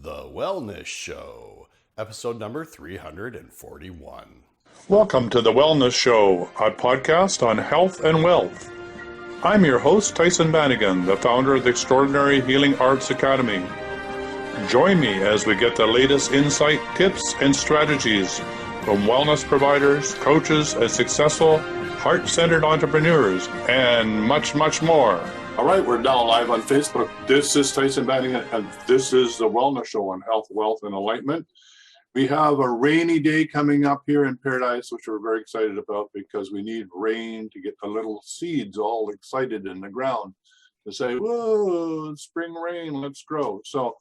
The Wellness Show, episode number 341. Welcome to The Wellness Show, a podcast on health and wealth. I'm your host, Tyhson the founder of the Extraordinary Healing Arts Academy. Join me as we get the latest insight, tips, and strategies from wellness providers, coaches, and successful, heart-centered entrepreneurs, and much, much more. All right, we're now live on Facebook. This is Tyhson and this is the Wellness Show on Health, Wealth, and Enlightenment. We have a rainy day coming up here in Paradise, which we're very excited about because we need rain to get the little seeds all excited in the ground to say, whoa, spring rain, let's grow. So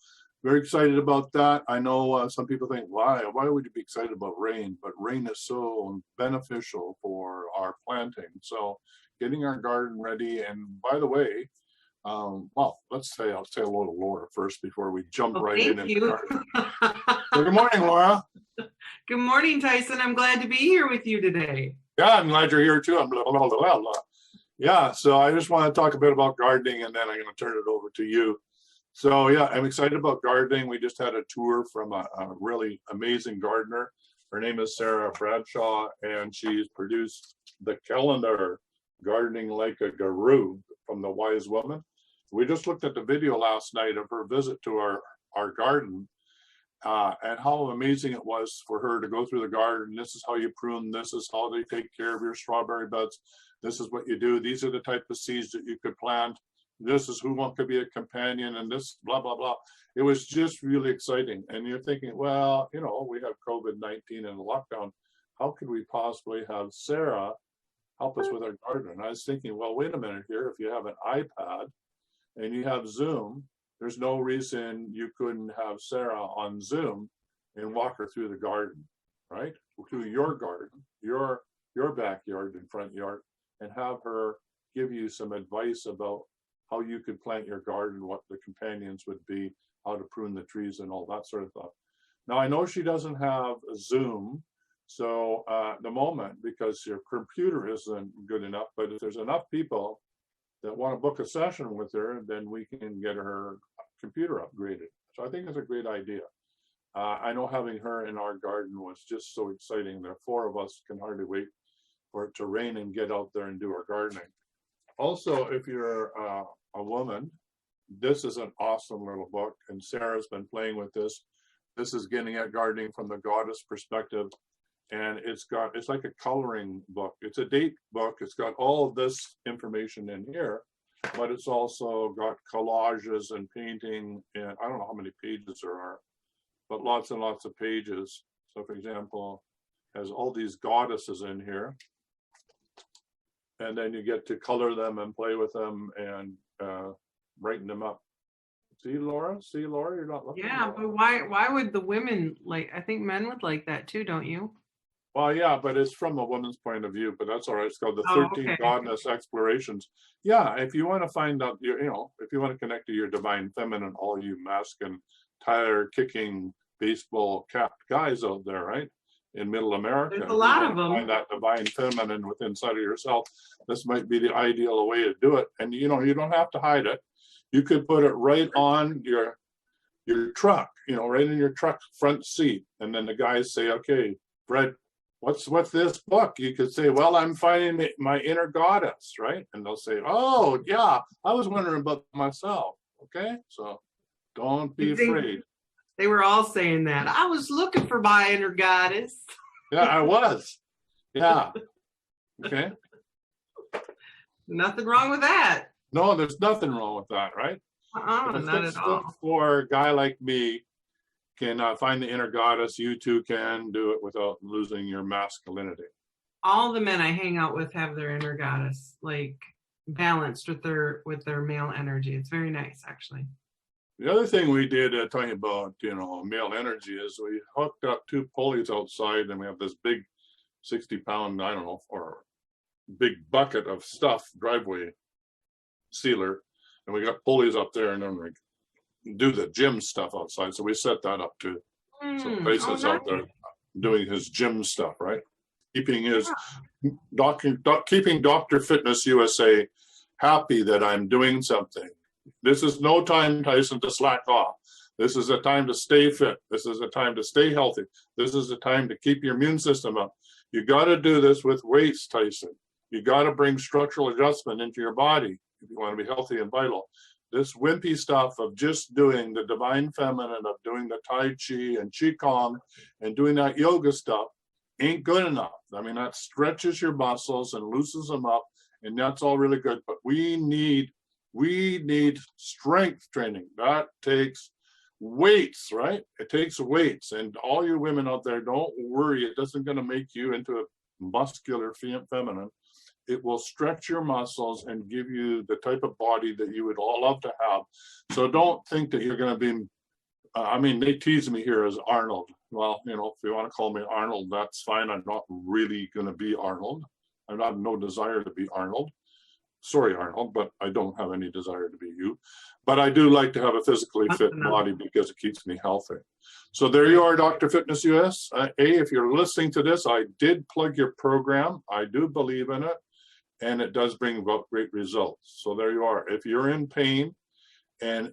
very excited about that. I know some people think, why would you be excited about rain? But rain is so beneficial for our planting. So getting our garden ready. And by the way, I'll say hello to Laura first before we jump right in. Thank you. So good morning, Laura. Good morning, Tyhson. I'm glad to be here with you today. Yeah, I'm glad you're here too. Yeah, so I just want to talk a bit about gardening and then I'm going to turn it over to you. So yeah, I'm excited about gardening. We just had a tour from a really amazing gardener. Her name is Sarah Bradshaw, and she's produced the calendar Gardening Like a Guru from the Wise Woman. We just looked at the video last night of her visit to our garden and how amazing it was for her to go through the garden. This is how you prune. This is how they take care of your strawberry beds. This is what you do. These are the type of seeds that you could plant. This is who could be a companion, and this blah, blah, blah. It was just really exciting. And you're thinking, well, we have COVID-19 and lockdown. How could we possibly have Sarah help us with our garden? And I was thinking, well, wait a minute here. If you have an iPad and you have Zoom, there's no reason you couldn't have Sarah on Zoom and walk her through the garden, right? Through your garden, your backyard and front yard, and have her give you some advice about how you could plant your garden, what the companions would be, how to prune the trees and all that sort of stuff. Now, I know she doesn't have Zoom, so at the moment, because your computer isn't good enough, but if there's enough people that want to book a session with her, then we can get her computer upgraded. So I think it's a great idea. I know having her in our garden was just so exciting. The four of us can hardly wait for it to rain and get out there and do our gardening. Also, if you're a woman, this is an awesome little book, and Sarah's been playing with this. This is getting at gardening from the goddess perspective, and it's like a coloring book. It's a date book. It's got all of this information in here, but it's also got collages and painting, and I don't know how many pages there are, but lots and lots of pages. So, for example, has all these goddesses in here, and then you get to color them and play with them and brighten them up. See, Laura, you're not looking. Yeah, but why would the women I think men would like that too, don't you? Well, yeah, but it's from a woman's point of view, but that's all right. It's called the 13 Goddess Explorations. Yeah, if you want to find out, if you want to connect to your divine feminine, all you masculine, tire-kicking, baseball capped guys out there, right? In middle America. There's a lot of them. Find that divine feminine within inside of yourself. This might be the ideal way to do it. And you don't have to hide it. You could put it right on your truck, right in your truck front seat. And then the guys say, okay, Fred, what's this book? You could say, well, I'm finding my inner goddess, right? And they'll say, oh yeah, I was wondering about myself. Okay, so don't be afraid. They were all saying that. I was looking for my inner goddess. Yeah, I was. Yeah. Okay. Nothing wrong with that. No, there's nothing wrong with that, right? Not at all. For a guy like me can find the inner goddess, you too can do it without losing your masculinity. All the men I hang out with have their inner goddess balanced with their male energy. It's very nice, actually. The other thing we did talking about, male energy is we hooked up two pulleys outside, and we have this big 60-pound, or big bucket of stuff, driveway sealer, and we got pulleys up there, and then we do the gym stuff outside. So we set that up too. So Tyson's out there doing his gym stuff, right? Keeping keeping Dr. Fitness USA happy that I'm doing something. This is no time, Tyhson, to slack off. This is a time to stay fit. This is a time to stay healthy. This is a time to keep your immune system up. You got to do this with weights, Tyhson. You got to bring structural adjustment into your body if you want to be healthy and vital. This wimpy stuff of just doing the divine feminine, of doing the Tai Chi and Qigong and doing that yoga stuff ain't good enough. I mean, that stretches your muscles and loosens them up, and that's all really good. But we need strength training. That takes weights, right? It takes weights. And all you women out there, don't worry. It doesn't going to make you into a muscular feminine. It will stretch your muscles and give you the type of body that you would all love to have. So don't think that you're going to be, I mean, they tease me here as Arnold. Well, you know, if you want to call me Arnold, that's fine. I'm not really going to be Arnold. I have no desire to be Arnold. Sorry, Arnold, but I don't have any desire to be you. But I do like to have a physically fit body because it keeps me healthy. So there you are, Dr. Fitness US. If you're listening to this, I did plug your program. I do believe in it, and it does bring about great results. So there you are. If you're in pain, and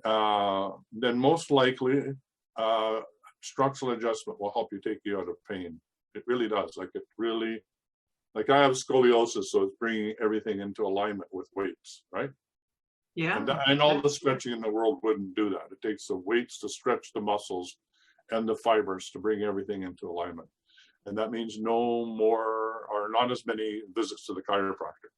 then most likely structural adjustment will help you take you out of pain. It really does. Like I have scoliosis, so it's bringing everything into alignment with weights, right? Yeah. And all the stretching in the world wouldn't do that. It takes the weights to stretch the muscles and the fibers to bring everything into alignment. And that means no more or not as many visits to the chiropractor.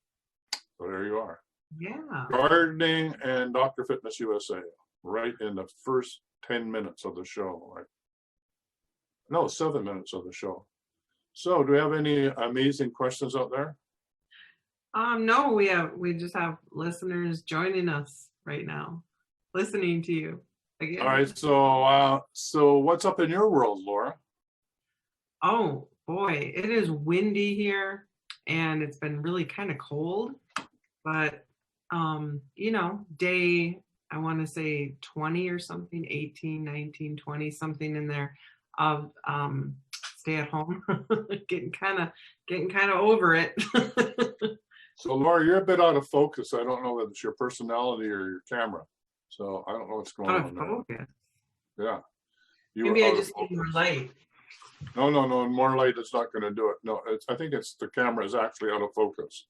So there you are. Yeah. Gardening and Dr. Fitness USA, right in the first 10 minutes of the show, right? No, 7 minutes of the show. So do we have any amazing questions out there? No, we just have listeners joining us right now, listening to you again. All right, so what's up in your world, Laura? Oh boy, it is windy here and it's been really kind of cold, but you know, day, I want to say 20 or something, 18, 19, 20, something in there of stay at home, getting kind of over it. So Laura, you're a bit out of focus. I don't know whether it's your personality or your camera. So I don't know what's going on there. Focus. Yeah. Maybe I just need more light. No, more light is not going to do it. No, I think it's the camera is actually out of focus.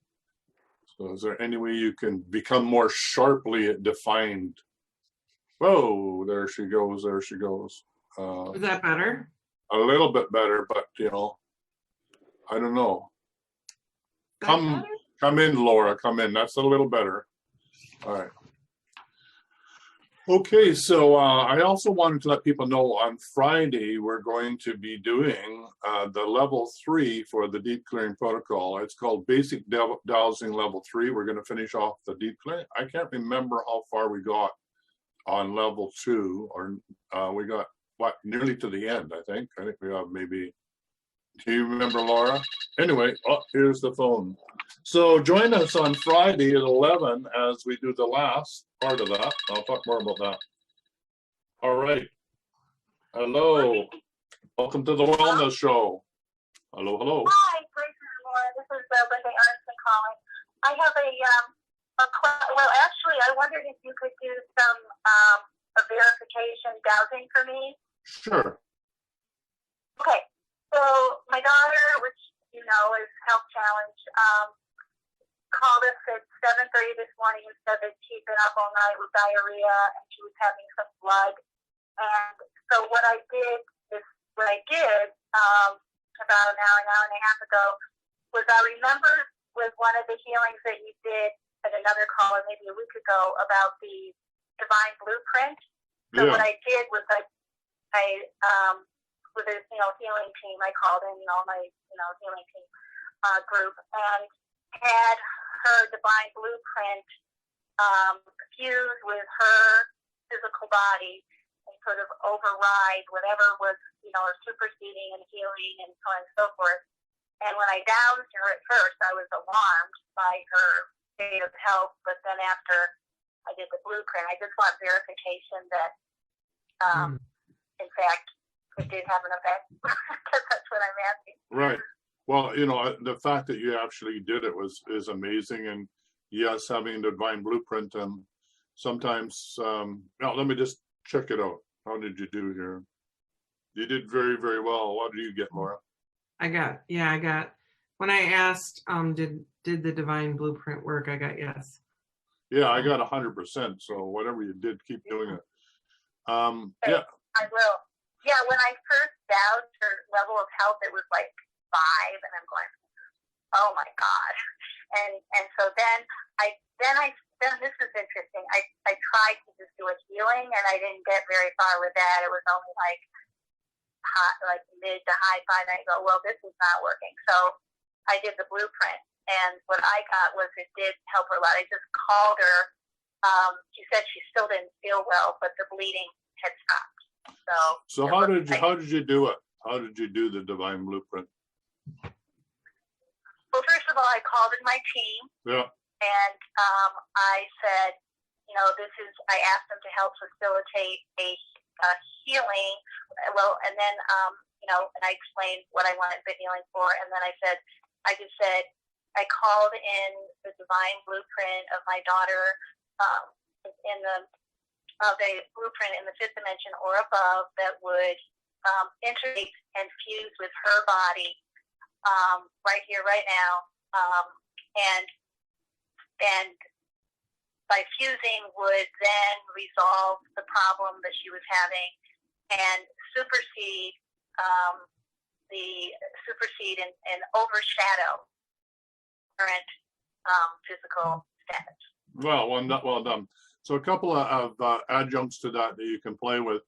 So is there any way you can become more sharply defined? Whoa, there she goes. Is that better? A little bit better, but you know, I don't know. Come in, Laura, come in. That's a little better. All right. Okay, so I also wanted to let people know on Friday we're going to be doing the level 3 for the deep clearing protocol. It's called Basic Dousing level 3. We're going to finish off the deep clearing. I can't remember how far we got on level 2, or we got what, nearly to the end. I think we have maybe. Do you remember, Laura? Anyway, here's the phone. So join us on Friday at 11 as we do the last part of that. I'll talk more about that. All right. Hello. Welcome to the Wellness Show. Hello. Hi, Laura. This is Linda Aronson calling. I have well, actually, I wondered if you could do some a verification dowsing for me. Sure. Okay. So my daughter, which you know is health challenged, called us at 7:30 this morning and said that she'd been up all night with diarrhea and she was having some blood. And so what I did about an hour and a half ago was I remembered with one of the healings that you did at another call, or maybe a week ago, about the divine blueprint. So what I did was I with a healing team, I called in my healing team group and had her divine blueprint fuse with her physical body and sort of override whatever was superseding and healing and so on and so forth. And when I doused her at first, I was alarmed by her state of health, but then after I did the blueprint, I just want verification that in fact it did have an effect, because that's what I'm asking. Right. Well, the fact that you actually did it is amazing. And yes, having the divine blueprint, and sometimes, let me just check it out. How did you do here? You did very, very well. What did you get, Laura? I got when I asked, did the divine blueprint work? I got yes. Yeah, I got 100%. So whatever you did, keep doing it. Yeah. I will. Yeah, when I first doubted her level of health, it was like 5, and I'm going, oh my God. And so then this is interesting. I tried to just do a healing, and I didn't get very far with that. It was only like mid to high 5, and I go, well, this is not working. So I did the blueprint, and what I got was it did help her a lot. I just called her. She said she still didn't feel well, but the bleeding had stopped. So how did you do it? How did you do the divine blueprint? Well, first of all, I called in my team. Yeah. And I said, I asked them to help facilitate a healing. Well, and then, and I explained what I wanted the healing for. And then I just said, I called in the divine blueprint of my daughter in the blueprint in the 5th dimension or above that would integrate and fuse with her body right here, right now. And by fusing would then resolve the problem that she was having and supersede and overshadow current physical status. Well done. So a couple of adjuncts to that you can play with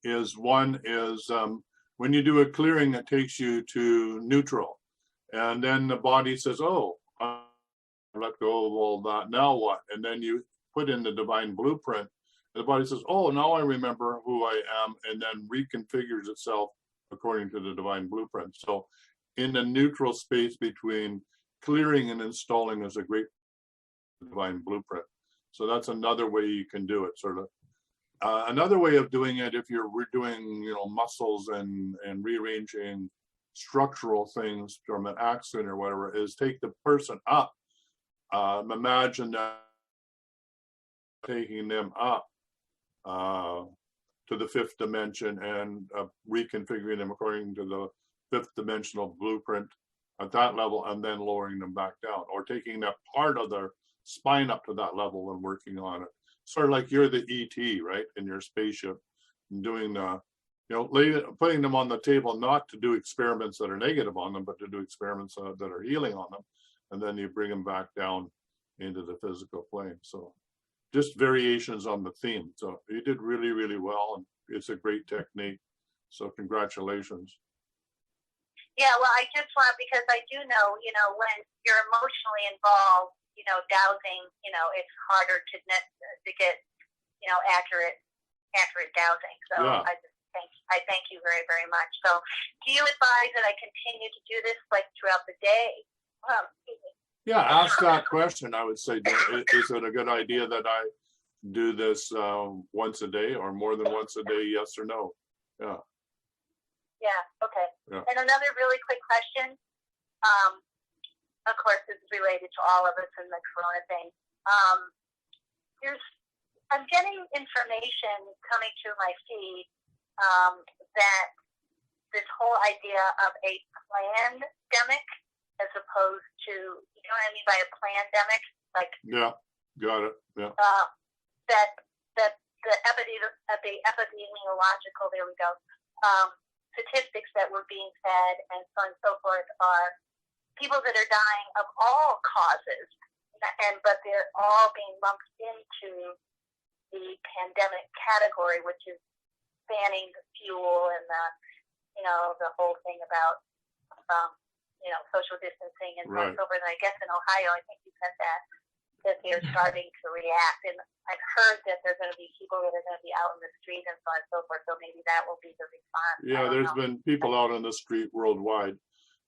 is one is when you do a clearing, it takes you to neutral, and then the body says, "Oh, I let go of all that. Now what?" And then you put in the divine blueprint. And the body says, "Oh, now I remember who I am," and then reconfigures itself according to the divine blueprint. So, in the neutral space between clearing and installing is a great divine blueprint. So that's another way you can do it, sort of. Another way of doing it, if you're doing, muscles and rearranging structural things from an accident or whatever, is take the person up. Imagine that taking them up to the 5th dimension and reconfiguring them according to the 5th dimensional blueprint at that level, and then lowering them back down, or taking that part of their spine up to that level and working on it. Sort of like you're the ET, right, in your spaceship, and doing the, putting them on the table, not to do experiments that are negative on them, but to do experiments that are healing on them, and then you bring them back down into the physical plane. So just variations on the theme. So you did really, really well, and it's a great technique. So congratulations. Yeah, well, I just want, because I do know, when you're emotionally involved, dowsing, it's harder to get, accurate dowsing. So yeah. I thank you very, very much. So do you advise that I continue to do this like throughout the day? Yeah, ask that question. I would say, is it a good idea that I do this once a day or more than once a day? Yes or no? Yeah. Yeah, okay. Yeah. And another really quick question. Of course, this is related to all of us in the corona thing. I'm getting information coming through my feed that this whole idea of a plandemic as opposed to, you know what I mean by a plandemic? Like, yeah, got it. Yeah. That the epidemiological, there we go, statistics that were being fed and so on and so forth are people that are dying of all causes, but they're all being lumped into the pandemic category, which is banning the fuel and the whole thing about social distancing and so on and so forth. And I guess in Ohio, I think you said that they're starting to react. And I've heard that there's going to be people that are going to be out in the street and so on and so forth. So maybe that will be the response. Yeah, there's been people out on the street worldwide.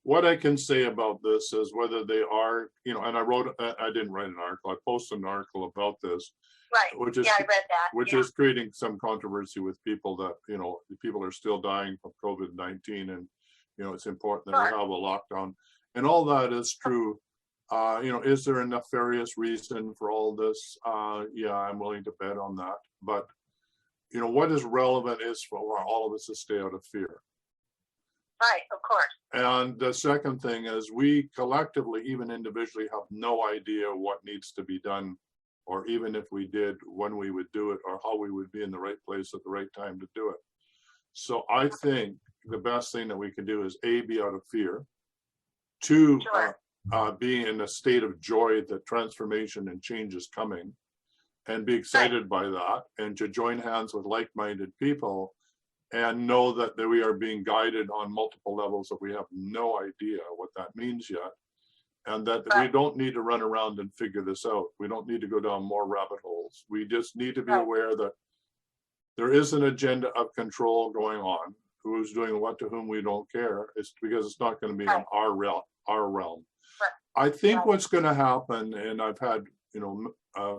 What I can say about this is whether they are, and I didn't write an article, I posted an article about this. Right. I read that. Which is creating some controvery with people that, people are still dying from COVID-19, and, it's important that we have a lockdown. And all that is true. Is there a nefarious reason for all this? Yeah, I'm willing to bet on that. But what is relevant is for all of us to stay out of fear. Right, of course. And the second thing is we collectively, even individually, have no idea what needs to be done, or even if we did, when we would do it, or how we would be in the right place at the right time to do it. So I think the best thing that we can do is A, be out of fear. Two, Sure. Be in a state of joy that transformation and change is coming, and be excited by that, and to join hands with like-minded people and know that we are being guided on multiple levels that we have no idea what that means yet, and that we don't need to run around and figure this out. We don't need to go down more rabbit holes. We just need to be aware that there is an agenda of control going on. Who's doing what to whom, we don't care. It's because it's not going to be in our realm. I think what's going to happen, and I've had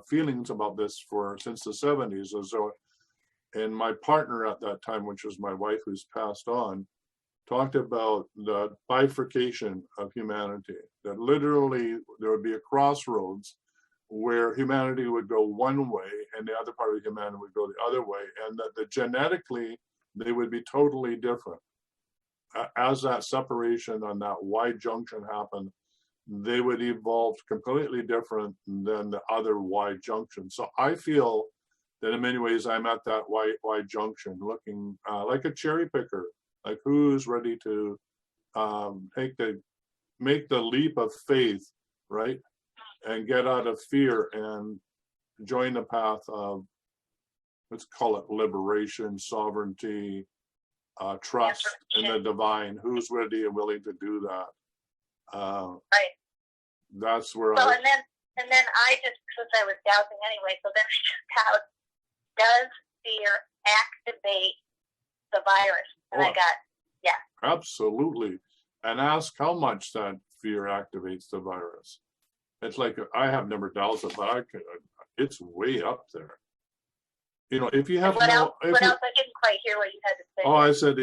feelings about this since the 70s, is so. And my partner at that time, which was my wife who's passed on, talked about the bifurcation of humanity, that literally there would be a crossroads where humanity would go one way and the other part of humanity would go the other way, and that genetically they would be totally different. As that separation on that Y junction happened, they would evolve completely different than the other Y junction. So I feel that in many ways I'm at that Y junction, looking like a cherry picker, like who's ready to make the leap of faith, right? And get out of fear and join the path of, let's call it liberation, sovereignty, trust in the divine. Who's ready and willing to do that? Right. That's where and then I just, since I was dowsing anyway, so then I just doubt, does fear activate the virus? And I got, yeah. Absolutely. And ask how much that fear activates the virus. It's like, I have never doubted it, but it's way up there. If you have what else? I didn't quite hear what you had to say. Oh, I said,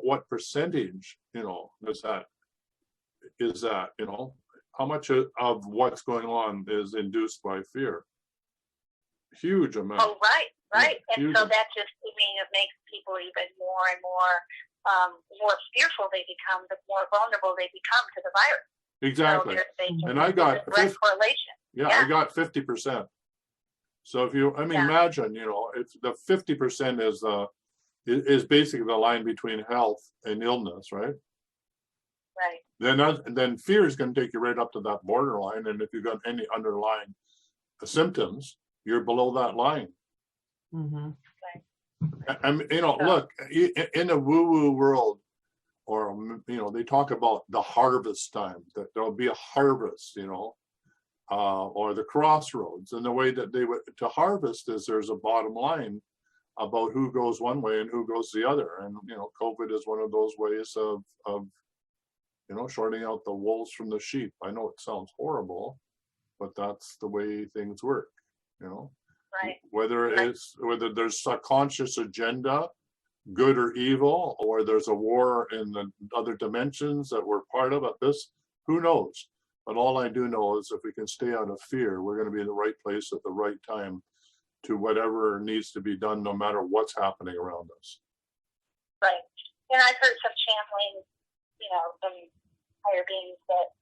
what percentage, is that, how much of what's going on is induced by fear? Huge amount. Oh, right. Yeah, and so that just, it makes people even more and more fearful they become, the more vulnerable they become to the virus. Exactly. So and I got direct correlation. Yeah, I got 50%. So if you, imagine, if the 50% is basically the line between health and illness, right? Right. Then fear is going to take you right up to that borderline, and if you've got any underlying symptoms, you're below that line. Mm-hmm. Right. Look, in a woo-woo world, or they talk about the harvest time, that there'll be a harvest, or the crossroads, and the way that they would to harvest is there's a bottom line about who goes one way and who goes the other, and COVID is one of those ways of sorting out the wolves from the sheep. I know it sounds horrible, but that's the way things work. Right. Whether there's a conscious agenda, good or evil, or there's a war in the other dimensions that we're part of at this, who knows? But all I do know is if we can stay out of fear, we're going to be in the right place at the right time to whatever needs to be done, no matter what's happening around us. Right. And I've heard some channeling, some higher beings that,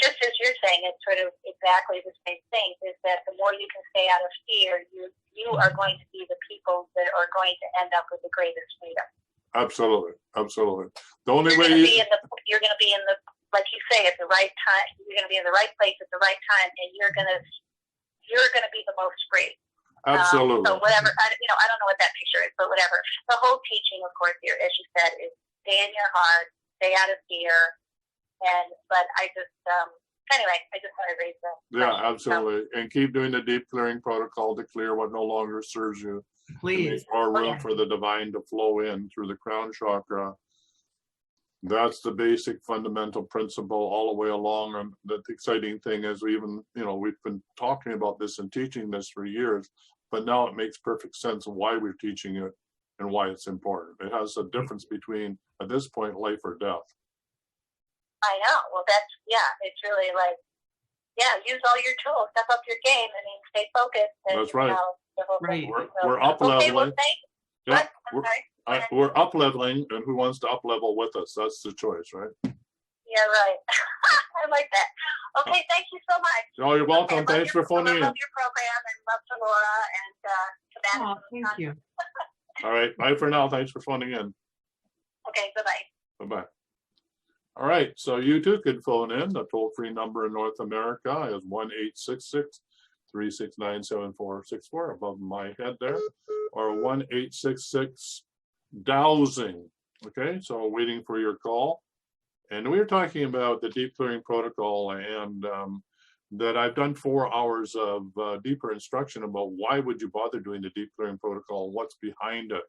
just as you're saying, it's sort of exactly the same thing, is that the more you can stay out of fear, you are going to be the people that are going to end up with the greatest freedom. Absolutely. The only way you're going to be in the, like you say, at the right time. You're going to be in the right place at the right time, and you're going to be the most free. Absolutely. So whatever, I don't know what that picture is, but whatever. The whole teaching, of course, here, as you said, is stay in your heart, stay out of fear. But I just, anyway, I just want to raise that. Yeah, absolutely. And keep doing the deep clearing protocol to clear what no longer serves you. Please. To make more room for the divine to flow in through the crown chakra. That's the basic fundamental principle all the way along. And the exciting thing is we've been talking about this and teaching this for years, but now it makes perfect sense of why we're teaching it and why it's important. It has a difference between, at this point, life or death. I know. Well, it's really like, use all your tools, step up your game. Stay focused. And, That's right. Right. We're up Okay, well, leveling. thank Yeah, what? I'm sorry. we're up leveling, and who wants to up level with us? That's the choice, right? Yeah, right. I like that. Okay, thank you so much. Oh, you're welcome. Okay, Thanks for phoning in. I love your program and love to Laura and Oh, thank you. All right, bye for now. Thanks for phoning in. Okay, bye-bye. Bye-bye. All right, so you too can phone in. The toll-free number in North America is 1-866-369-7464 above my head there, or 1-866-Dousing. Okay, so waiting for your call. And we were talking about the deep clearing protocol, and that I've done 4 hours of deeper instruction about why would you bother doing the deep clearing protocol, what's behind it.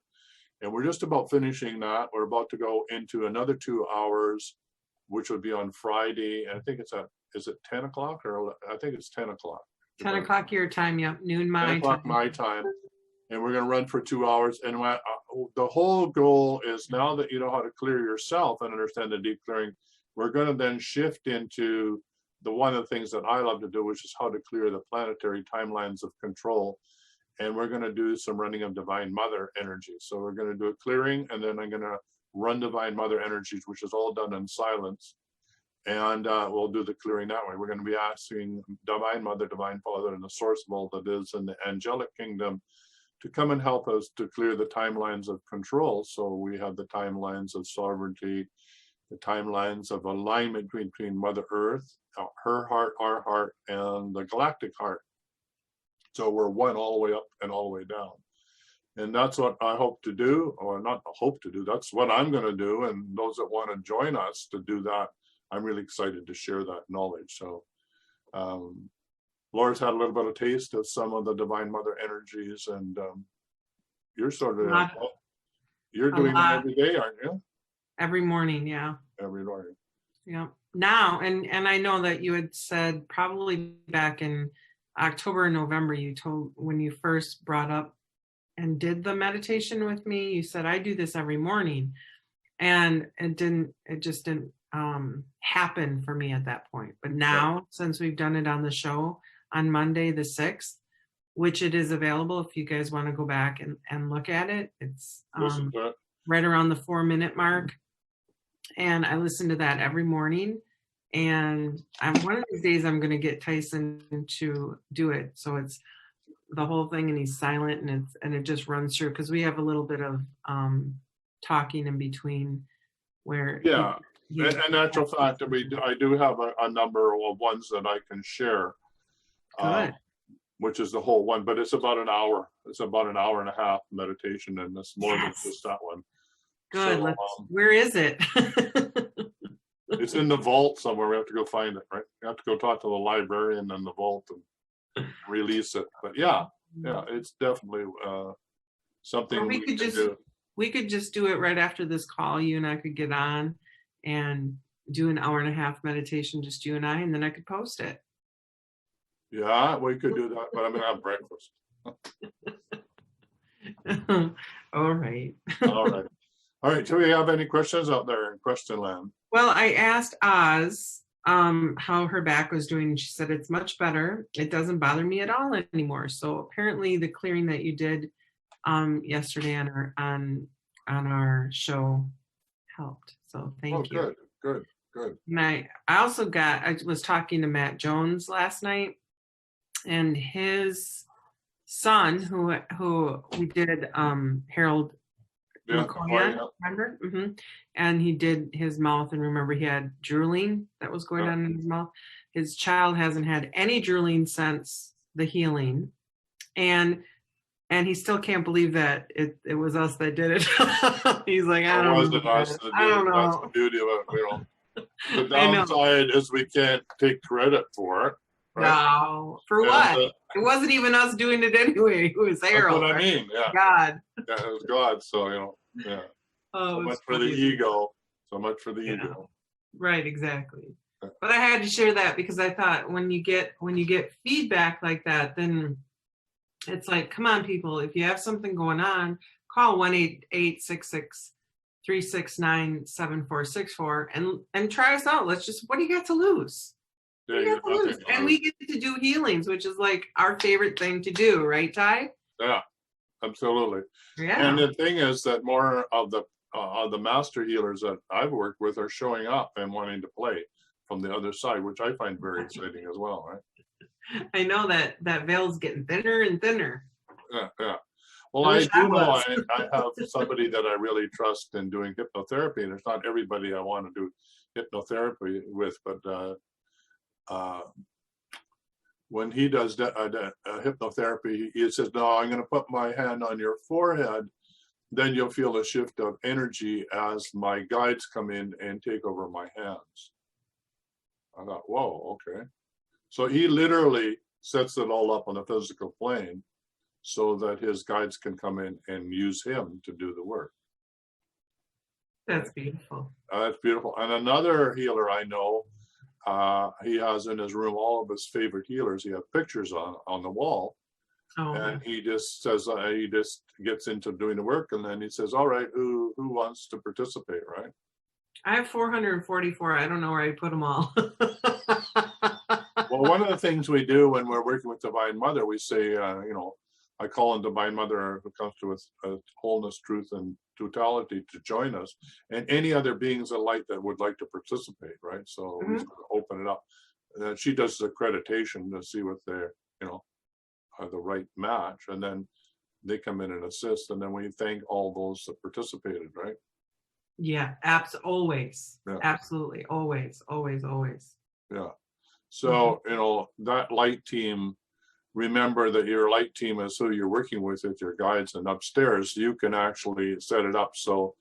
And we're just about finishing that. We're about to go into another 2 hours, which would be on Friday. And I think is it 10 o'clock or I think it's 10 o'clock. 10 o'clock your time, yep. Noon my 10 o'clock time. my time. And we're going to run for 2 hours. And the whole goal is, now that you know how to clear yourself and understand the deep clearing, we're going to then shift into one of the things that I love to do, which is how to clear the planetary timelines of control. And we're going to do some running of Divine Mother energy. So we're going to do a clearing, and then I'm going to run Divine Mother energies, which is all done in silence. And we'll do the clearing that way. We're going to be asking Divine Mother, Divine Father, and the source of all that is in the angelic kingdom to come and help us to clear the timelines of control. So we have the timelines of sovereignty, the timelines of alignment between Mother Earth, her heart, our heart, and the galactic heart. So we're one all the way up and all the way down. And that's what I hope to do, or not hope to do, that's what I'm going to do. And those that want to join us to do that, I'm really excited to share that knowledge. So Laura's had a little bit of taste of some of the Divine Mother energies, and you're sort of, you're doing it every day, aren't you? Every morning, yeah. Every morning. Yeah. Now, and I know that you had said probably back in October and November, you told, when you first brought up and did the meditation with me, you said, I do this every morning. And it just didn't happen for me at that point. But now, since we've done it on the show on Monday, the 6th, which it is available if you guys want to go back and look at it, it's right around the 4-minute mark. And I listen to that every morning. And one of these days I'm going to get Tyhson to do it. So it's the whole thing, and he's silent, and it just runs through, because we have a little bit of talking in between where. Yeah. In actual fact, I do have a number of ones that I can share. Good. Which is the whole one, but it's about an hour. It's about an hour and a half meditation, and it's more than just that one. Good. So, where is it? It's in the vault somewhere. We have to go find it, right? We have to go talk to the librarian in the vault and release it. But yeah, it's definitely something we could do. We could just do it right after this call. You and I could get on and do an hour and a half meditation, just you and I, and then I could post it. Yeah, we could do that, but I'm gonna have breakfast. All right. All right. All right. Do we have any questions out there in question land? Well, I asked Oz how her back was doing, and she said it's much better. It doesn't bother me at all anymore. So apparently the clearing that you did yesterday on our show helped. So thank you. Good. And I was talking to Matt Jones last night, and his son, who we did Harold McCoy, remember? Mm-hmm. And he did his mouth, and remember he had drooling that was going on in his mouth. His child hasn't had any drooling since the healing, and he still can't believe that it was us that did it. He's like, I don't know. That's the beauty of it. The downside is we can't take credit for it. Right? No, for what? It wasn't even us doing it anyway. It was Harold. That's what I mean. Yeah. God. Yeah, it was God. So yeah. So much for the ego. So much for the ego. Right. Exactly. But I had to share that because I thought when you get feedback like that, then it's like, come on, people. If you have something going on, call 1-866-369-7464 and try us out. What do you got to lose? And we get to do healings, which is like our favorite thing to do, right, Ty? Yeah, absolutely. Yeah. And the thing is that more of the master healers that I've worked with are showing up and wanting to play from the other side, which I find very exciting as well, right? I know that veil's getting thinner and thinner. Yeah, yeah. Well, I I wish I do know was. I have somebody that I really trust in doing hypnotherapy, and it's not everybody I want to do hypnotherapy with, but when he does hypnotherapy, he says, "No, I'm going to put my hand on your forehead. Then you'll feel a shift of energy as my guides come in and take over my hands." I thought, whoa, okay. So he literally sets it all up on the physical plane so that his guides can come in and use him to do the work. That's beautiful. That's beautiful. And another healer I know, he has in his room all of his favorite healers. He has pictures on the wall. Oh, And he just says, he just gets into doing the work, and then he says, all right, who wants to participate, right? I have 444. I don't know where I put them all. Well, one of the things we do when we're working with Divine Mother, we say, I call on Divine Mother who comes to us wholeness, truth, and totality to join us, and any other beings of light that would like to participate, right? So we sort of open it up. She does the accreditation to see what they're, are the right match, and then they come in and assist, and then we thank all those that participated, right? Yeah, always. Yeah. Absolutely. Always. Yeah. So, that light team, remember that your light team is who you're working with your guides, and upstairs you can actually set it up so,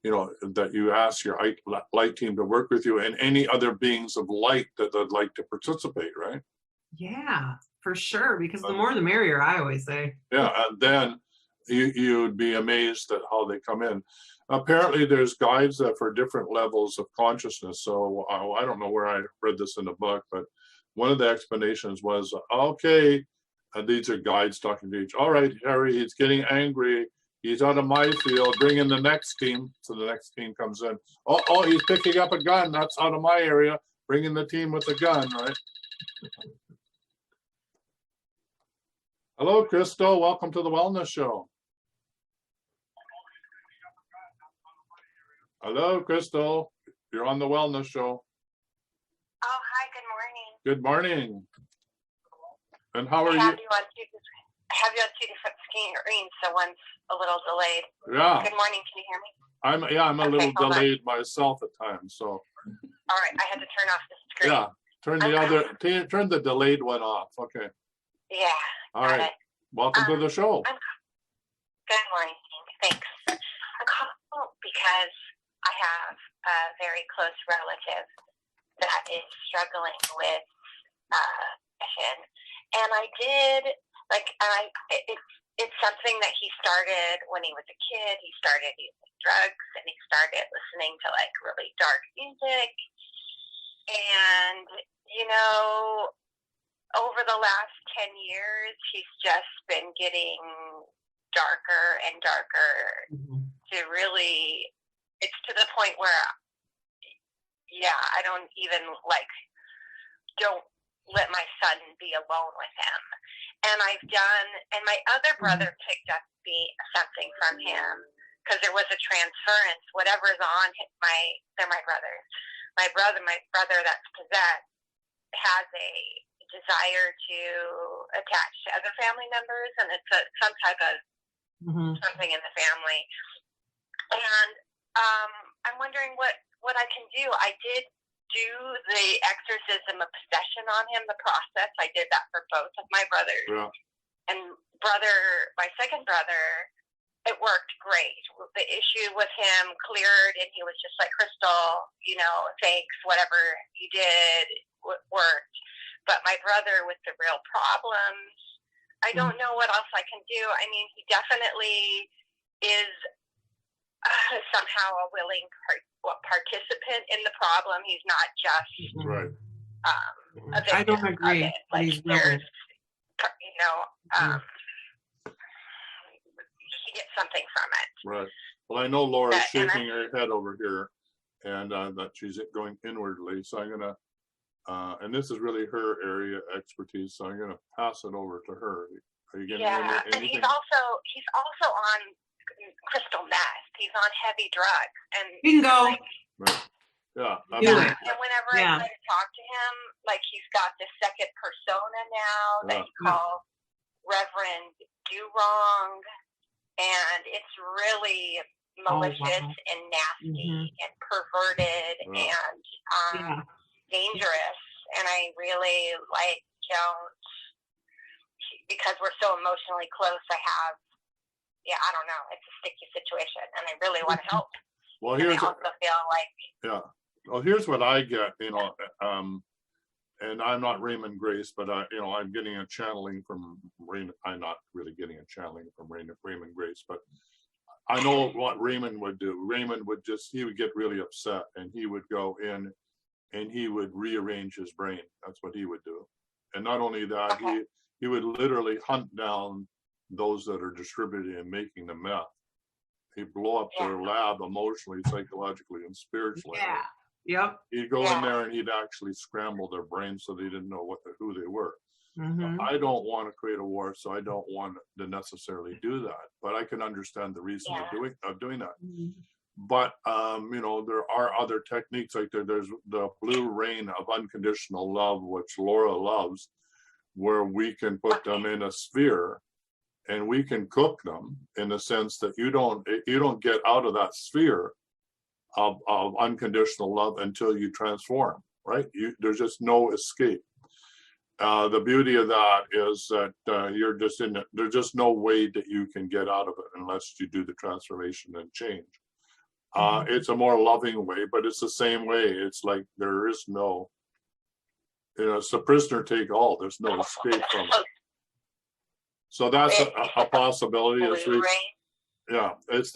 that you ask your light team to work with you and any other beings of light that would like to participate, right? Yeah, for sure. Because the more the merrier, I always say. Yeah, and then you'd be amazed at how they come in. Apparently, there's guides that for different levels of consciousness. So I don't know where I read this in the book, but one of the explanations was, okay, these are guides talking to each. All right, Harry, he's getting angry. He's out of my field. Bring in the next team. So the next team comes in. Oh, he's picking up a gun. That's out of my area. Bring in the team with the gun, right? Hello, Crystal. Welcome to the Wellness Show. Hello, Crystal. You're on the Wellness Show. Oh, hi, good morning. Good morning. And how are you? I have you on two different screens, so one's a little delayed. Yeah. Good morning, can you hear me? I'm a little delayed myself at times, so. All right, I had to turn off the screen. Yeah, turn the delayed one off. Okay. Yeah. All right. Welcome to the show. Good morning. Thanks. I'm calling because I have a very close relative that is struggling with depression, and it's something that he started when he was a kid. He started using drugs, and he started listening to like really dark music, and over the last 10 years, he's just been getting darker and darker to really, it's to the point where, I don't even don't let my son be alone with him. And and my other brother picked up something from him because there was a transference, whatever's on they're my brothers. My brother that's possessed has a desire to attach to other family members, and it's some type of something in the family. And I'm wondering what I can do. I did do the exorcism of possession on him, the process. I did that for both of my brothers. Yeah. And my second brother, it worked great. The issue with him cleared, and he was just like, Crystal, thanks, whatever you did worked. But my brother with the real problems, I don't know what else I can do. I mean, he definitely is somehow a willing participant in the problem. He's not just a victim. I don't agree. Of it. Like he's there's, he gets something from it. Right. Well, I know Laura's shaking her head over here, and that she's going inwardly. So I'm going to, and this is really her area expertise, so I'm going to pass it over to her. Are you getting Yeah, and anything? he's also on crystal meth. He's on heavy drugs, and Bingo. Right. Yeah. I Do mean, it. And whenever Yeah. I try to talk to him, like he's got this second persona now that he calls Reverend Do Wrong, and it's really malicious and nasty and perverted and dangerous. And I really don't, because we're so emotionally close. I don't know. It's a sticky situation, and I really want to help. well, And I here's also feel like well, here's what I get. And I'm not Raymond Grace, but I'm getting a channeling from Raymond. I'm not really getting a channeling from Raymond Grace, but I know what Raymond would do. Raymond would he would get really upset, and he would go in and he would rearrange his brain. That's what he would do. And not only that, he would literally hunt down those that are distributing and making the meth. He'd blow up their lab emotionally, psychologically, and spiritually. Yeah. Yep. He'd go in there and he'd actually scramble their brains so they didn't know who they were. Mm-hmm. I don't want to create a war, so I don't want to necessarily do that. But I can understand the reason of doing that. Mm-hmm. But there are other techniques like there's the blue rain of unconditional love, which Laura loves, where we can put them in a sphere and we can cook them in the sense that you don't get out of that sphere of unconditional love until you transform, right? There's just no escape. The beauty of that is that you're just in it. There's just no way that you can get out of it unless you do the transformation and change. It's a more loving way, but it's the same way. It's like there is no, it's a prisoner take all. There's no escape from it. So that's a possibility. It's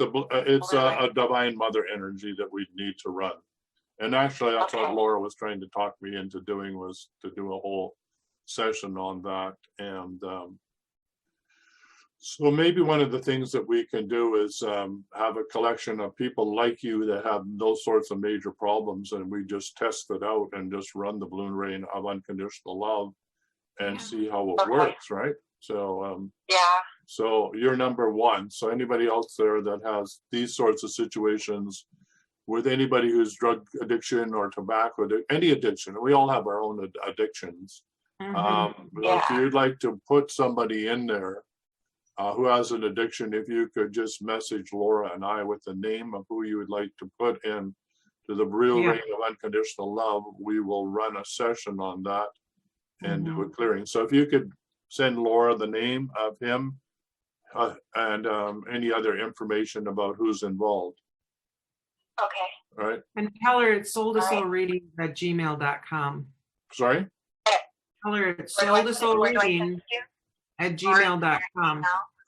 a divine mother energy that we need to run. And actually, that's what Laura was trying to talk me into doing, was to do a whole session on that. And so maybe one of the things that we can do is have a collection of people like you that have those sorts of major problems, and we just test it out and just run the balloon rain of unconditional love and see how it works, right? So so you're number one. So anybody else there that has these sorts of situations with anybody who's drug addiction or tobacco, any addiction, we all have our own addictions. If you'd like to put somebody in there who has an addiction, if you could just message Laura and I with the name of who you would like to put in to the real rain of unconditional love, we will run a session on that and do a clearing. So if you could send Laura the name of him and any other information about who's involved. Okay. All right. And tell her it's soultosoulreadings@gmail.com. Sorry? Tell her it's soultosoulreadings@gmail.com.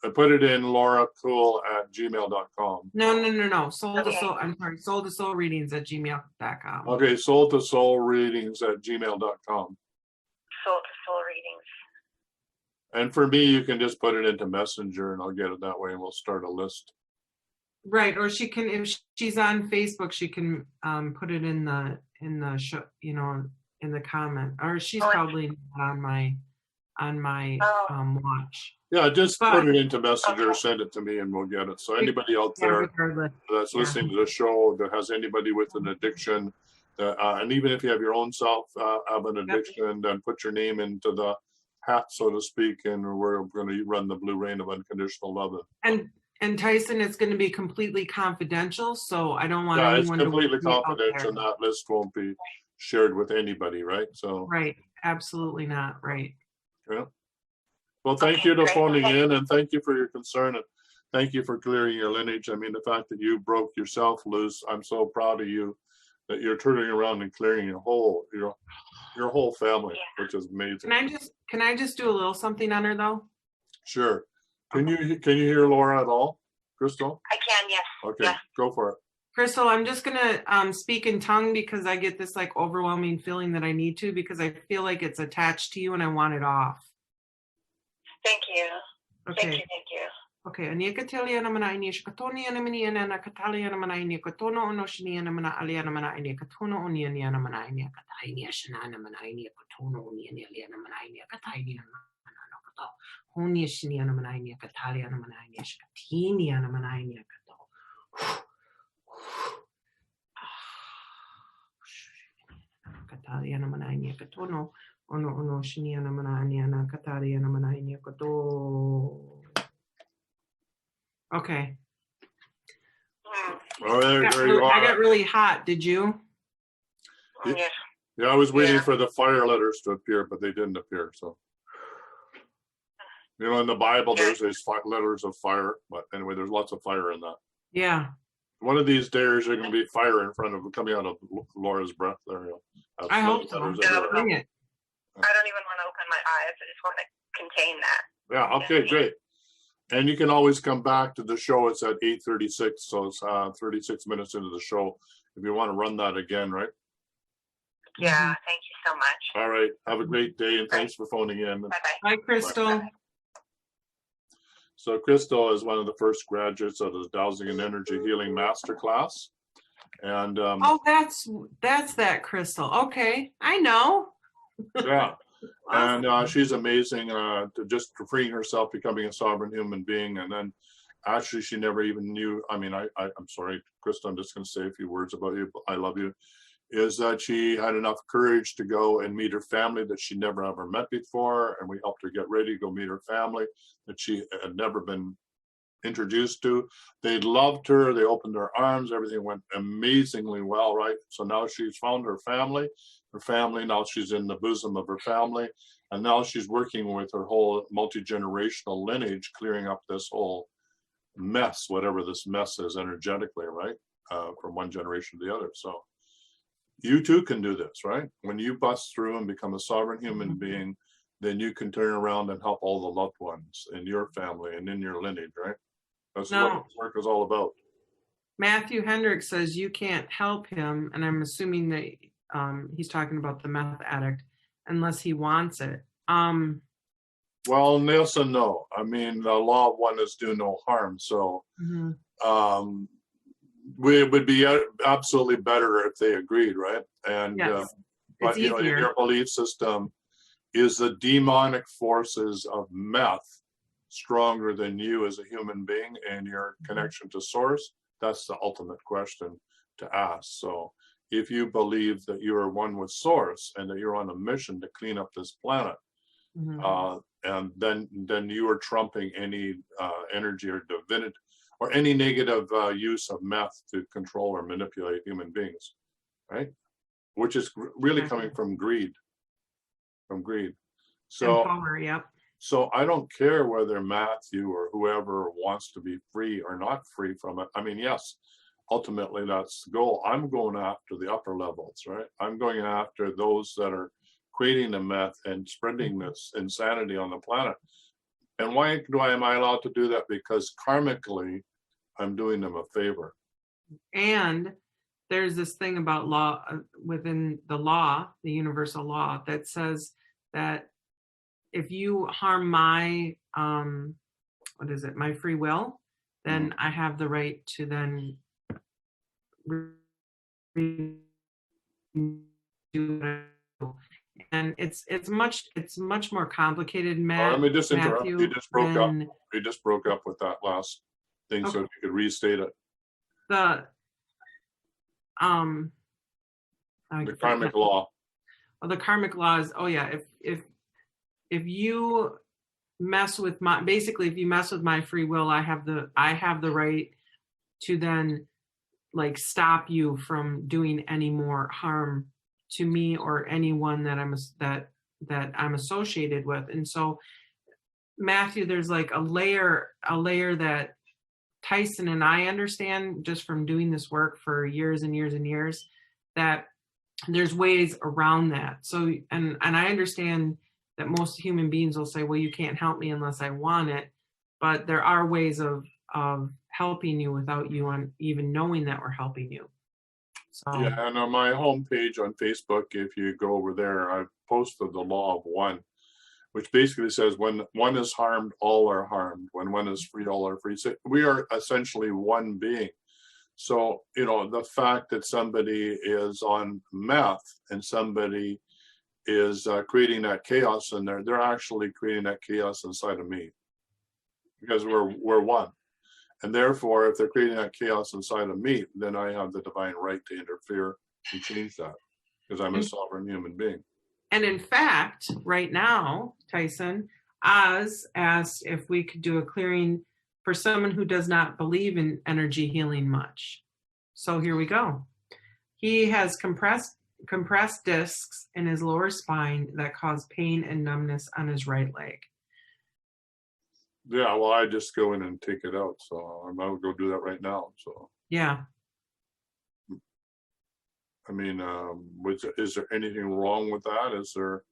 I put it in lauracool@gmail.com. No. Soul to soul. I'm sorry. Soul to soul readings@gmail.com. Okay, soul to soul readings@gmail.com. Soul to soul readings. And for me, you can just put it into Messenger and I'll get it that way and we'll start a list. Right. Or she can, if she's on Facebook, she can put it in the show, in the comment. Or she's probably not on my watch. Yeah, just put it into Messenger, send it to me, and we'll get it. So anybody out there that's listening to the show that has anybody with an addiction, and even if you have your own self have an addiction, then put your name into the hat, so to speak, and we're going to run the blue rain of unconditional love. And Tyhson, it's going to be completely confidential, so I don't want anyone it's completely confidential, and that list won't be shared with anybody, right? So right, absolutely not, right. Yeah. Well, thank you for phoning in, and thank you for your concern, and thank you for clearing your lineage. I mean, the fact that you broke yourself loose, I'm so proud of you that you're turning around and clearing your whole family, which is amazing. Can I just do a little something on her though? Sure. Can you hear Laura at all, Crystal? I can, yes. Okay, go for it. Crystal, I'm just gonna speak in tongue because I get this like overwhelming feeling that I need to, because I feel like it's attached to you and I want it off. Thank you. Okay. Thank you. Okay, Anikatalia Namana Shkatoni and Amaniana Katalia Namana Kotono Onoshini and Amana Aliana Manai Katono Oniana Manai Katainia Shanana Manai Kotono Oniana Manai Katainia kato. Honia shiniana manainia kataliana manainia shkatiniana manainia kato. Kataliana manainia katono. Ono shiniana manainia kataliana manainia kato. Okay. Oh, there you I are. got really hot. Did you? Yeah. Yeah, I was waiting Yeah. for the fire letters to appear, but they didn't appear. So, you know, in the Bible, there's these letters of fire. But anyway, there's lots of fire in that. Yeah. One of these days, there's going to be fire in front of coming out of Laura's breath. There, I hope so. letters Yeah. everywhere. Bring it. I don't even want to open my eyes. I just want to contain that. Yeah. Okay. Great. And you can always come back to the show. It's at 8:36, so it's 36 minutes into the show. If you want to run that again, right? Yeah. Thank you so much. All right. Have a great day, and thanks for phoning in. Bye-bye. Bye, Crystal. So Crystal is one of the first graduates of the Dowsing and Energy Healing Masterclass. And Oh, that's that Crystal. Okay, I know. yeah, Awesome. and she's amazing to just freeing herself, becoming a sovereign human being. And then actually she never even knew, I mean, I'm sorry, Crystal, I'm just going to say a few words about you. I love you. Is that she had enough courage to go and meet her family that she never ever met before. And we helped her get ready to go meet her family that she had never been introduced to. They loved her. They opened their arms. Everything went amazingly well, right? So now she's found her family. Now she's in the bosom of her family. And now she's working with her whole multi-generational lineage, clearing up this whole mess, whatever this mess is energetically, right? From one generation to the other. So you too can do this, right? When you bust through and become a sovereign human being, then you can turn around and help all the loved ones in your family and in your lineage, right? That's what this work is all about. Matthew Hendricks says you can't help him, and I'm assuming that he's talking about the meth addict, unless he wants it. Well, Nelson, no. I mean, the law of one is do no harm. So it would be absolutely better if they agreed, right? And yes. but you know, in your belief system, is the demonic forces of meth stronger than you as a human being and your connection to source? That's the ultimate question to ask. So if you believe that you are one with source and that you're on a mission to clean up this planet, and then you are trumping any energy or divinity or any negative use of meth to control or manipulate human beings, right? Which is really coming from greed. So power, yep. So I don't care whether Matthew or whoever wants to be free or not free from it. I mean, yes, ultimately that's the goal. I'm going after the upper levels, right? I'm going after those that are creating the meth and spreading this insanity on the planet. And why am I allowed to do that? Because karmically, I'm doing them a favor. And there's this thing about law within the law, the universal law, that says that if you harm my my free will, then I have the right to then do. And it's much more complicated, Matt. Let me just interrupt. Matthew, You just broke up. You just broke up with that last thing. Okay. So if you could restate it. The karmic law. Well, the karmic laws. Oh yeah, if you mess with if you mess with my free will, I have the right to then like stop you from doing any more harm to me or anyone that I'm associated with. And so, Matthew, there's like a layer that Tyhson and I understand just from doing this work for years and years and years, that there's ways around that. So, and I understand that most human beings will say, well, you can't help me unless I want it. But there are ways of helping you without you even knowing that we're helping you. So. Yeah, and on my homepage on Facebook, if you go over there, I've posted the law of one, which basically says when one is harmed, all are harmed. When one is free, all are free. So we are essentially one being. So, you know, the fact that somebody is on meth and somebody is creating that chaos, and they're actually creating that chaos inside of me, because we're one. And therefore, if they're creating that chaos inside of me, then I have the divine right to interfere and change that, because I'm a sovereign human being. And in fact, right now, Tyhson, Oz asked if we could do a clearing for someone who does not believe in energy healing much. So here we go. He has compressed discs in his lower spine that cause pain and numbness on his right leg. Yeah, well, I just go in and take it out. So I'm going to go do that right now. So, Yeah. I mean, is there anything wrong with that? Is there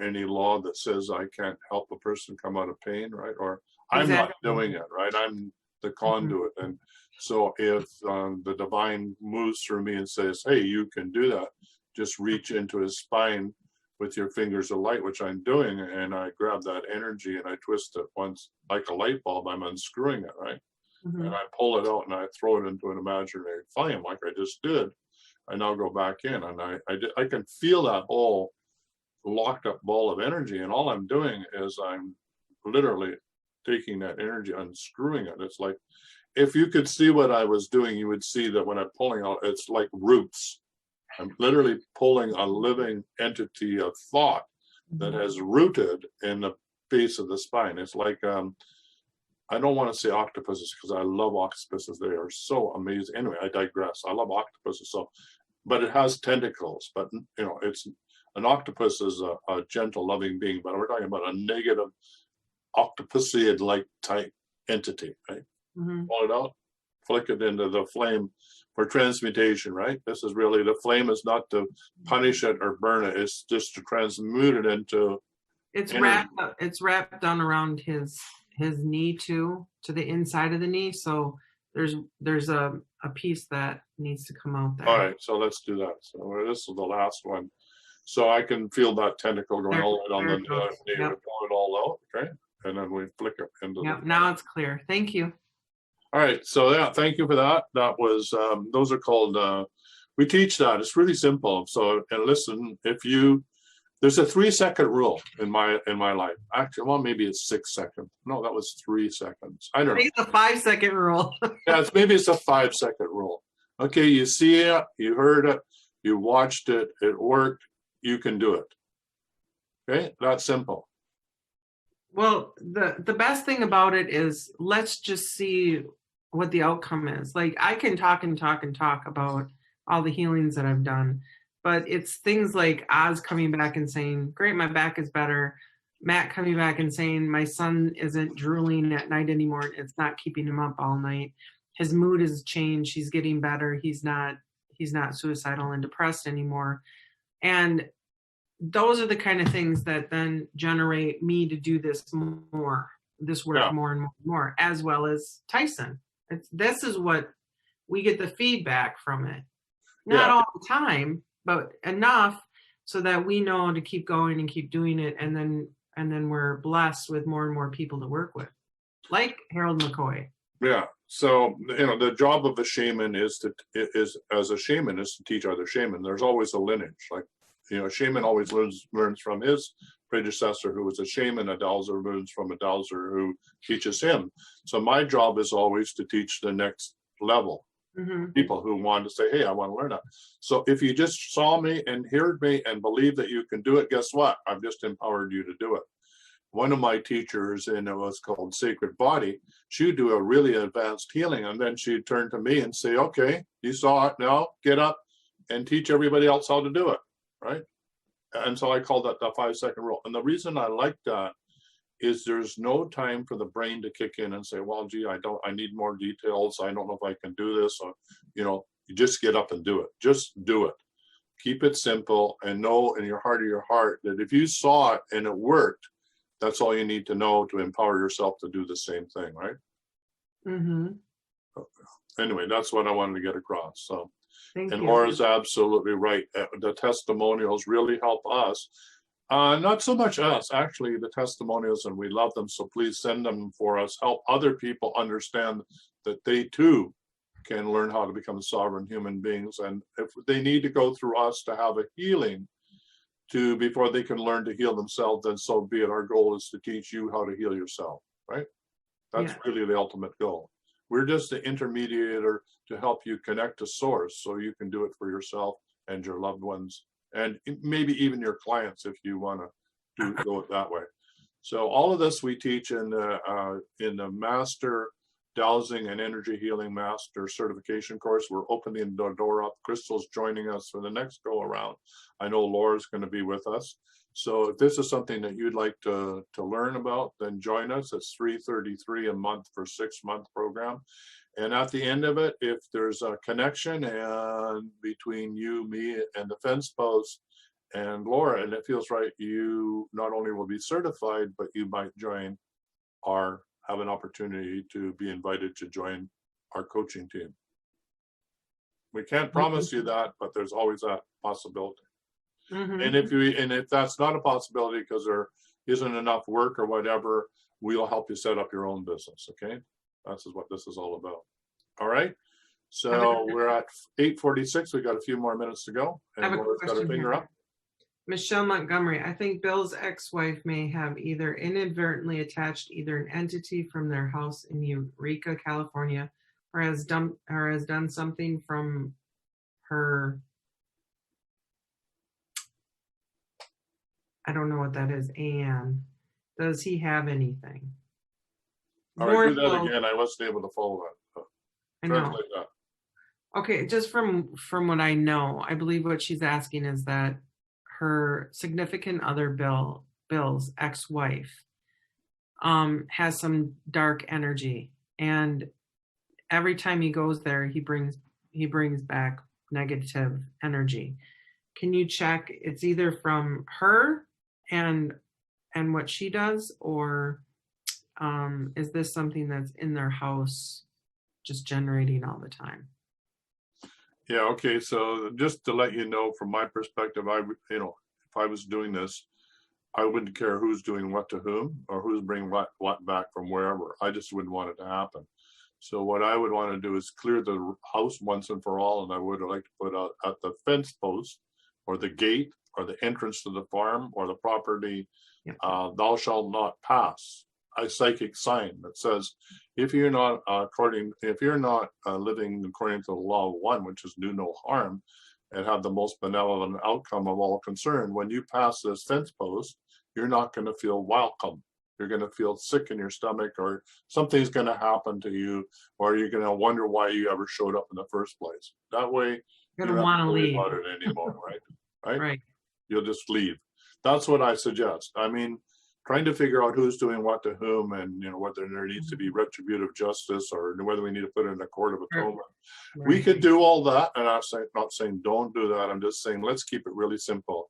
any law that says I can't help a person come out of pain, right? Or I'm not doing it, right? I'm the conduit. And so if the divine moves through me and says, hey, you can do that, just reach into his spine with your fingers of light, which I'm doing, and I grab that energy and I twist it once like a light bulb. I'm unscrewing it, right? Mm-hmm. And I pull it out and I throw it into an imaginary flame like I just did. I now go back in, and I can feel that whole locked up ball of energy, and all I'm doing is I'm literally taking that energy, unscrewing it. It's like, if you could see what I was doing, you would see that when I'm pulling out, it's like roots. I'm literally pulling a living entity of thought that has rooted in the base of the spine. It's like, I don't want to say octopuses because I love octopuses. They are so amazing. Anyway, I digress. I love octopuses. So, but it has tentacles. But it's an octopus is a gentle, loving being. But we're talking about a negative octopusiad-like type entity, right? Mm-hmm. Pull it out, flick it into the flame for transmutation, right? This is really, the flame is not to punish it or burn it. It's just to transmute it into. It's wrapped down around his knee too, to the inside of the knee. So there's a piece that needs to come out there. All right, so let's do that. So this is the last one. So I can feel that tentacle going all the way down the knee. We pull it all out, okay? And then we flick it into the. Now it's clear. Thank you. All right, so yeah, thank you for that. That was, those are called, we teach that. It's really simple. So, and listen, there's a 3-second rule in my life. Actually, well, maybe it's 6 seconds. No, that was 3 seconds. I don't know. It's a 5-second rule. Yeah, maybe it's a 5-second rule. Okay, you see it, you heard it, you watched it, it worked, you can do it. Okay, that's simple. Well, the best thing about it is, let's just see what the outcome is. Like, I can talk and talk and talk about all the healings that I've done, but it's things like Oz coming back and saying, great, my back is better. Matt coming back and saying, my son isn't drooling at night anymore. It's not keeping him up all night. His mood has changed. He's getting better. He's not suicidal and depressed anymore. And those are the kind of things that then generate me to do this work more and more and more, as well as Tyhson. This is what we get the feedback from it. Not all the time, but enough so that we know to keep going and keep doing it, and then we're blessed with more and more people to work with, like Harold McCoy. Yeah. So the job of a shaman is to teach other shamans. There's always a lineage. Like, a shaman always learns from his predecessor who was a shaman. A dowser learns from a dowser who teaches him. So my job is always to teach the next level. Mm-hmm. People who want to say, hey, I want to learn that. So if you just saw me and heard me and believe that you can do it, guess what? I've just empowered you to do it. One of my teachers in what's called Sacred Body, she would do a really advanced healing, and then she'd turn to me and say, okay, you saw it, now get up and teach everybody else how to do it, right? And so I call that the 5-second rule. And the reason I like that is there's no time for the brain to kick in and say, well, gee, I need more details. I don't know if I can do this. Or, you just get up and do it. Just do it. Keep it simple, and know in your heart of your heart that if you saw it and it worked, that's all you need to know to empower yourself to do the same thing, right? Mm-hmm. Anyway, that's what I wanted to get across. So, and Laura's absolutely right. The testimonials really help us. Not so much us, actually, the testimonials, and we love them, so please send them for us. Help other people understand that they too can learn how to become sovereign human beings. And if they need to go through us to have a healing, before they can learn to heal themselves, then so be it. Our goal is to teach you how to heal yourself, right? That's really the ultimate goal. We're just the intermediator to help you connect to source so you can do it for yourself and your loved ones, and maybe even your clients if you want to go it that way. So all of this we teach in the Master Dowsing and Energy Healing Master Certification course. We're opening the door up. Crystal's joining us for the next go around. I know Laura's going to be with us. So if this is something that you'd like to learn about, then join us. It's $333 a month for a 6-month program. And at the end of it, if there's a connection and between you, me, and the fence post and Laura, and it feels right, you not only will be certified, but you might have an opportunity to be invited to join our coaching team. We can't promise you that, but there's always that possibility. And if that's not a possibility because there isn't enough work or whatever, we'll help you set up your own business. Okay, that's what this is all about. All right. So we're at 8:46. We got a few more minutes to go, and Laura's got her finger up. Michelle Montgomery, I think Bill's ex-wife may have either inadvertently attached either an entity from their house in Eureka, California, or has done something from her. I don't know what that is. Anne, does he have anything? All right, do that again. I wasn't able to follow that. I know. Okay, just from what I know, I believe what she's asking is that her significant other, Bill's ex-wife, has some dark energy, and every time he goes there, he brings back negative energy. Can you check? It's either from her and what she does, or is this something that's in their house, just generating all the time? Yeah, okay, so just to let you know, from my perspective, if I was doing this, I wouldn't care who's doing what to whom or who's bringing what back from wherever. I just wouldn't want it to happen. So what I would want to do is clear the house once and for all, and I would like to put out at the fence post or the gate or the entrance to the farm or the property, thou shalt not pass. A psychic sign that says, if you're not living according to the law of one, which is do no harm, and have the most benevolent outcome of all concerned, when you pass this fence post, you're not going to feel welcome. You're going to feel sick in your stomach, or something's going to happen to you, or you're going to wonder why you ever showed up in the first place. That way, you don't have to worry about it anymore, right? Right. You'll just leave. That's what I suggest. I mean, trying to figure out who's doing what to whom, and whether there needs to be retributive justice or whether we need to put it in a court of atonement. Right. We could do all that, and I'm not saying don't do that. I'm just saying let's keep it really simple.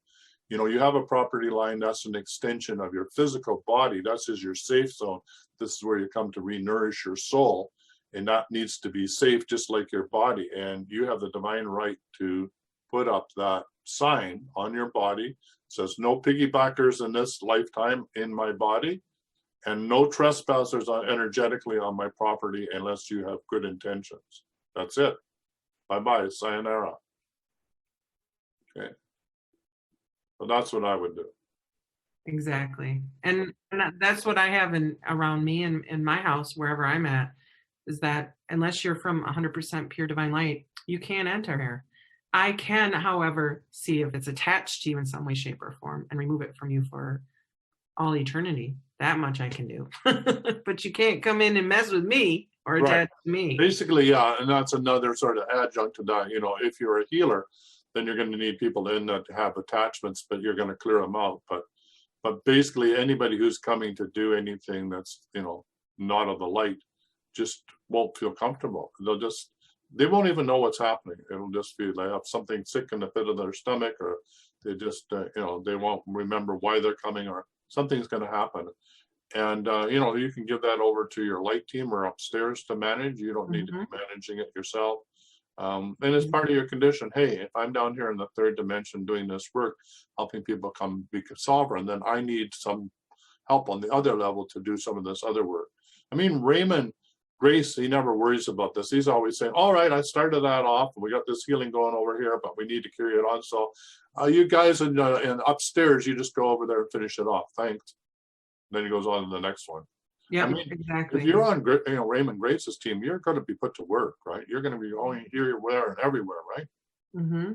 You have a property line, that's an extension of your physical body. That's your safe zone. This is where you come to re-nourish your soul, and that needs to be safe just like your body. And you have the divine right to put up that sign on your body. It says no piggybackers in this lifetime in my body, and no trespassers energetically on my property unless you have good intentions. That's it. Bye-bye, sayonara. Okay. So that's what I would do. Exactly. And that's what I have around me and in my house, wherever I'm at, is that unless you're from 100% pure divine light, you can't enter here. I can, however, see if it's attached to you in some way, shape, or form and remove it from you for all eternity. That much I can do. But you can't come in and mess with me or attach to me. Basically, yeah, and that's another sort of adjunct to that. If you're a healer, then you're going to need people to have attachments, but you're going to clear them out. But basically, anybody who's coming to do anything that's, not of the light just won't feel comfortable. They won't even know what's happening. It'll just feel they have something sick in the pit of their stomach, or they just, they won't remember why they're coming, or something's going to happen. And, you can give that over to your light team or upstairs to manage. You don't need to be managing it yourself. And it's part of your condition. Hey, if I'm down here in the third dimension doing this work, helping people come be sovereign, then I need some help on the other level to do some of this other work. I mean, Raymond Grace, he never worries about this. He's always saying, all right, I started that off, and we got this healing going over here, but we need to carry it on. So You guys in upstairs, you just go over there and finish it off. Thanks. Then he goes on to the next one. Yeah, I mean, exactly. If you're on Raymond Grace's team, you're going to be put to work, right? You're going to be going here, there, and everywhere, right? Mm-hmm.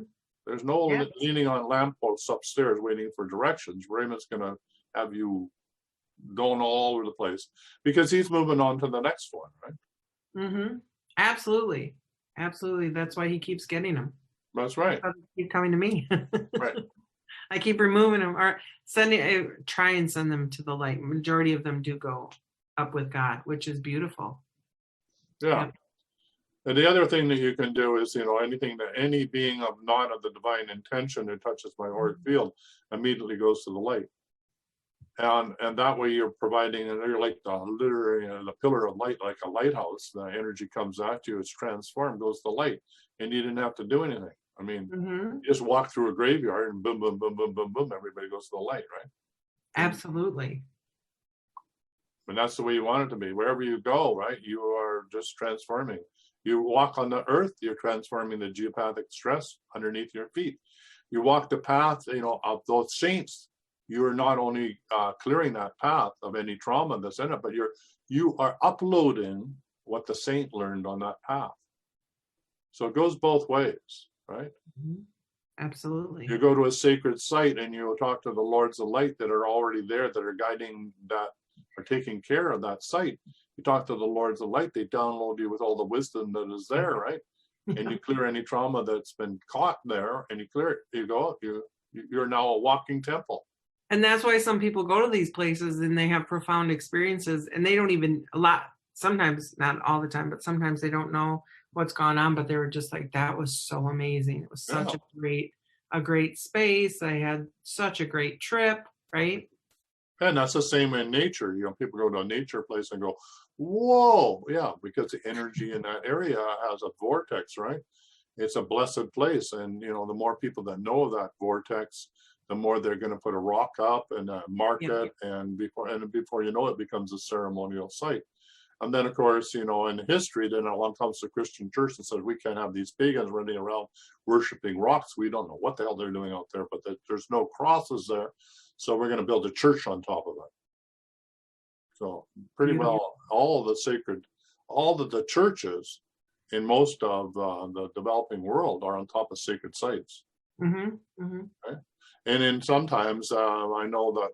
There's no Yeah. leaning on lampposts upstairs waiting for directions. Raymond's going to have you going all over the place because he's moving on to the next one, right? Mm-hmm. Absolutely. Absolutely. That's why he keeps getting them. That's right. Keep coming to me. Right. I keep removing them or try and send them to the light. Majority of them do go up with God, which is beautiful. Yeah. Yep. And the other thing that you can do is, anything that any being of not of the divine intention who touches my auric field immediately goes to the light. And that way you're providing, and you're like the pillar of light, like a lighthouse. The energy comes at you, it's transformed, goes to the light, and you didn't have to do anything. I mean, Mm-hmm. you just walk through a graveyard and boom, boom, boom, boom, boom, boom, everybody goes to the light, right? Absolutely. And that's the way you want it to be. Wherever you go, right, you are just transforming. You walk on the earth, you're transforming the geopathic stress underneath your feet. You walk the path, of those saints. You are not only clearing that path of any trauma that's in it, but you are uploading what the saint learned on that path. So it goes both ways, right? Mm-hmm. Absolutely. You go to a sacred site and you talk to the Lords of Light that are already there, that are guiding that, are taking care of that site. You talk to the Lords of Light, they download you with all the wisdom that is there, right? And you clear any trauma that's been caught there, and you clear it. You go, you're now a walking temple. And that's why some people go to these places and they have profound experiences, and they don't even sometimes, not all the time, but sometimes they don't know what's gone on, but they were just like, that was so amazing. It was such a great space. I had such a great trip, right? And that's the same in nature. People go to a nature place and go, whoa, yeah, because the energy in that area has a vortex, right? It's a blessed place. And, the more people that know of that vortex, the more they're going to put a rock up and mark it. And before you know it, becomes a ceremonial site. And then, of course, in history, then along comes the Christian church and says, we can't have these pagans running around worshiping rocks. We don't know what the hell they're doing out there, but there's no crosses there. So we're going to build a church on top of it. So pretty well, all the churches in most of the developing world are on top of sacred sites. Mm-hmm. Mm-hmm. Right? And then sometimes I know that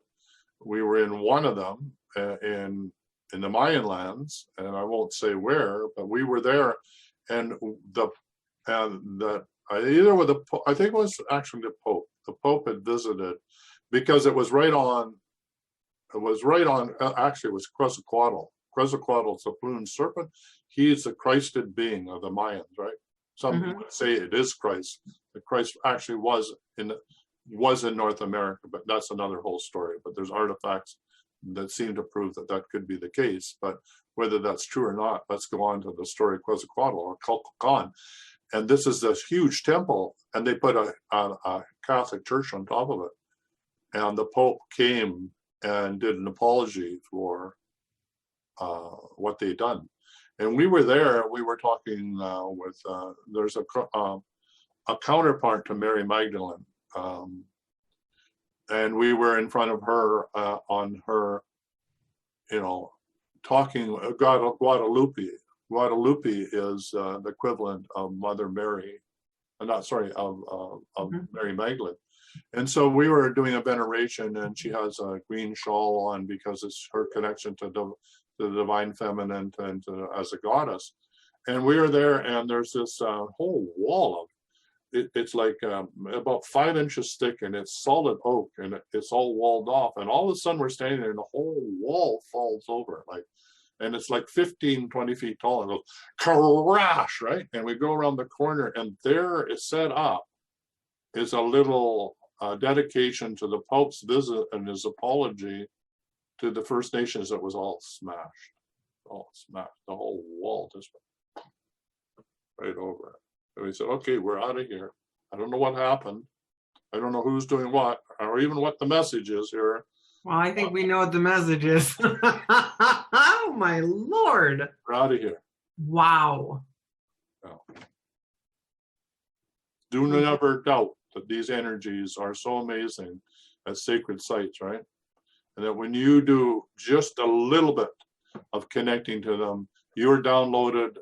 we were in one of them in the Mayan lands, and I won't say where, but we were there, and I think it was actually the Pope. The Pope had visited because it was right on. Actually, it was Quetzalcoatl. Quetzalcoatl is a plumed serpent. He's the Christed being of the Mayans, right? Some would say it is Christ. The Christ actually was in North America, but that's another whole story. But there's artifacts that seem to prove that could be the case. But whether that's true or not, let's go on to the story of Quetzalcoatl or Kukulkan. And this is this huge temple, and they put a Catholic church on top of it. And the Pope came and did an apology for what they'd done. And we were there. We were talking with there's a counterpart to Mary Magdalene, and we were in front of her on her, talking Guadalupe. Guadalupe is the equivalent of Mother Mary, of Mary Magdalene. And so we were doing a veneration, and she has a green shawl on because it's her connection to the divine feminine and as a goddess. And we were there, and there's this whole wall of it's like about 5 inches thick, and it's solid oak, and it's all walled off. And all of a sudden we're standing there, and the whole wall falls over, and it's like 15, 20 feet tall, and it goes crash, right? And we go around the corner, and there is set up is a little dedication to the Pope's visit and his apology to the First Nations that was all smashed. The whole wall just went right over it. And we said, okay, we're out of here. I don't know what happened. I don't know who's doing what, or even what the message is here. Well, I think we know what the message is. Oh, my Lord. We're out of here. Wow. Do never doubt. that these energies are so amazing at sacred sites, right? And that when you do just a little bit of connecting to them, you're downloaded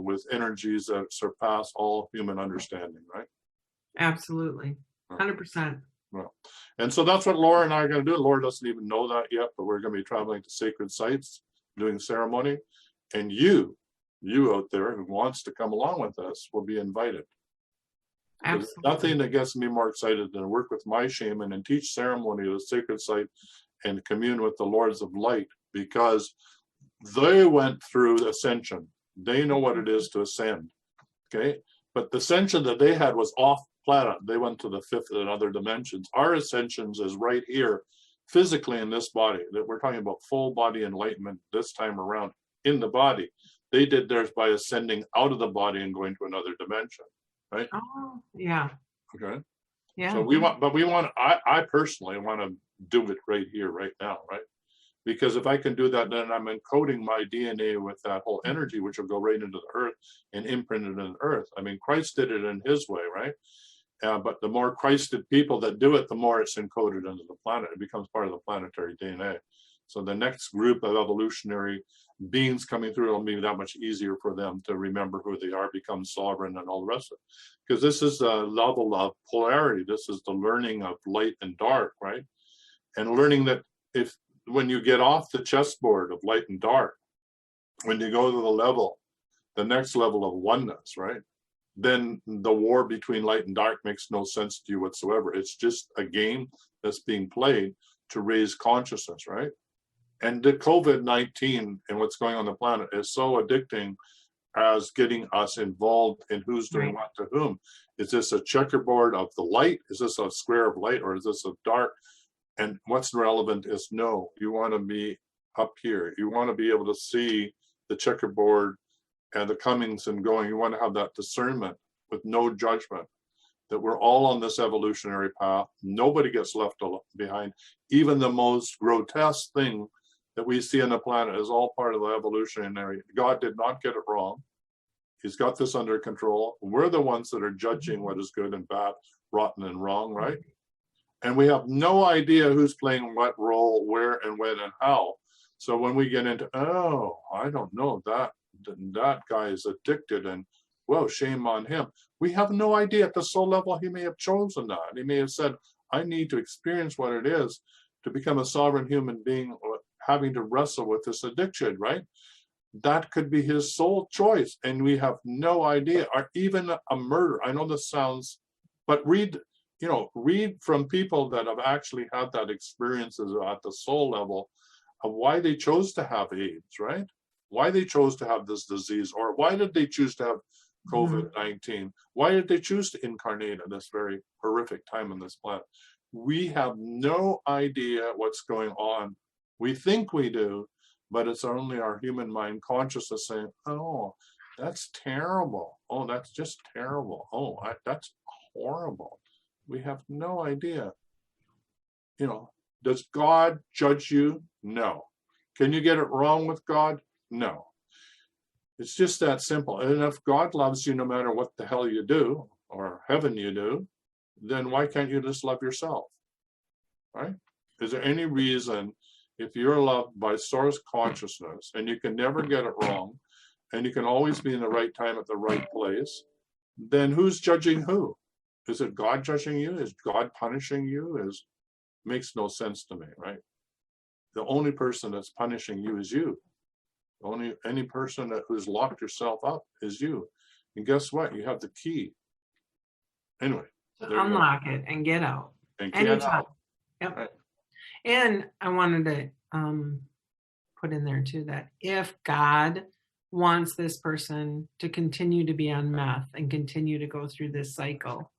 with energies that surpass all human understanding, right? Absolutely. 100%. Well, and so that's what Laura and I are going to do. Laura doesn't even know that yet, but we're going to be traveling to sacred sites, doing ceremony. And you out there who wants to come along with us will be invited. There's nothing that gets me more excited than work with my shaman and teach ceremony at a sacred site and commune with the Lords of Light, because they went through ascension. They know what it is to ascend. Okay. But the ascension that they had was off planet. They went to the fifth and other dimensions. Our ascensions is right here, physically in this body. That we're talking about full body enlightenment this time around in the body. They did theirs by ascending out of the body and going to another dimension, right? Oh, yeah. Okay. Yeah. So I personally want to do it right here, right now, right? Because if I can do that, then I'm encoding my DNA with that whole energy, which will go right into the earth and imprint it in the earth. I mean, Christ did it in his way, right? But the more Christed people that do it, the more it's encoded into the planet. It becomes part of the planetary DNA. So the next group of evolutionary beings coming through, it'll be that much easier for them to remember who they are, become sovereign, and all the rest of it. Because this is a level of polarity. This is the learning of light and dark, right? And learning that when you get off the chessboard of light and dark, when you go to the next level of oneness, right? Then the war between light and dark makes no sense to you whatsoever. It's just a game that's being played to raise consciousness, right? And the COVID-19 and what's going on the planet is so addicting as getting us involved in who's doing what to whom. Is this a checkerboard of the light? Is this a square of light, or is this a dark? And what's relevant is no, you want to be up here. You want to be able to see the checkerboard and the comings and going. You want to have that discernment with no judgment, that we're all on this evolutionary path. Nobody gets left behind. Even the most grotesque thing that we see on the planet is all part of the evolutionary. God did not get it wrong. He's got this under control. We're the ones that are judging what is good and bad, rotten and wrong, right? And we have no idea who's playing what role, where and when and how. So when we get into, oh, I don't know, that guy is addicted and, well, shame on him. We have no idea. At the soul level, he may have chosen that. He may have said, I need to experience what it is to become a sovereign human being, having to wrestle with this addiction, right? That could be his sole choice. And we have no idea. Or even a murder. I know this sounds, but read from people that have actually had that experiences at the soul level of why they chose to have AIDS, right? Why they chose to have this disease, or why did they choose to have COVID-19? Why did they choose to incarnate at this very horrific time on this planet? We have no idea what's going on. We think we do, but it's only our human mind consciousness saying, oh, that's terrible. Oh, that's just terrible. Oh, that's horrible. We have no idea. Does God judge you? No. Can you get it wrong with God? No. It's just that simple. And if God loves you no matter what the hell you do, or heaven you do, then why can't you just love yourself? Right? Is there any reason, if you're loved by source consciousness and you can never get it wrong, and you can always be in the right time at the right place, then who's judging who? Is it God judging you? Is God punishing you? Makes no sense to me, right? The only person that's punishing you is you. Any person who's locked yourself up is you. And guess what? You have the key. Anyway. Unlock it and get out. And get out. Yep. Right. And I wanted to put in there too that if God wants this person to continue to be on meth and continue to go through this cycle,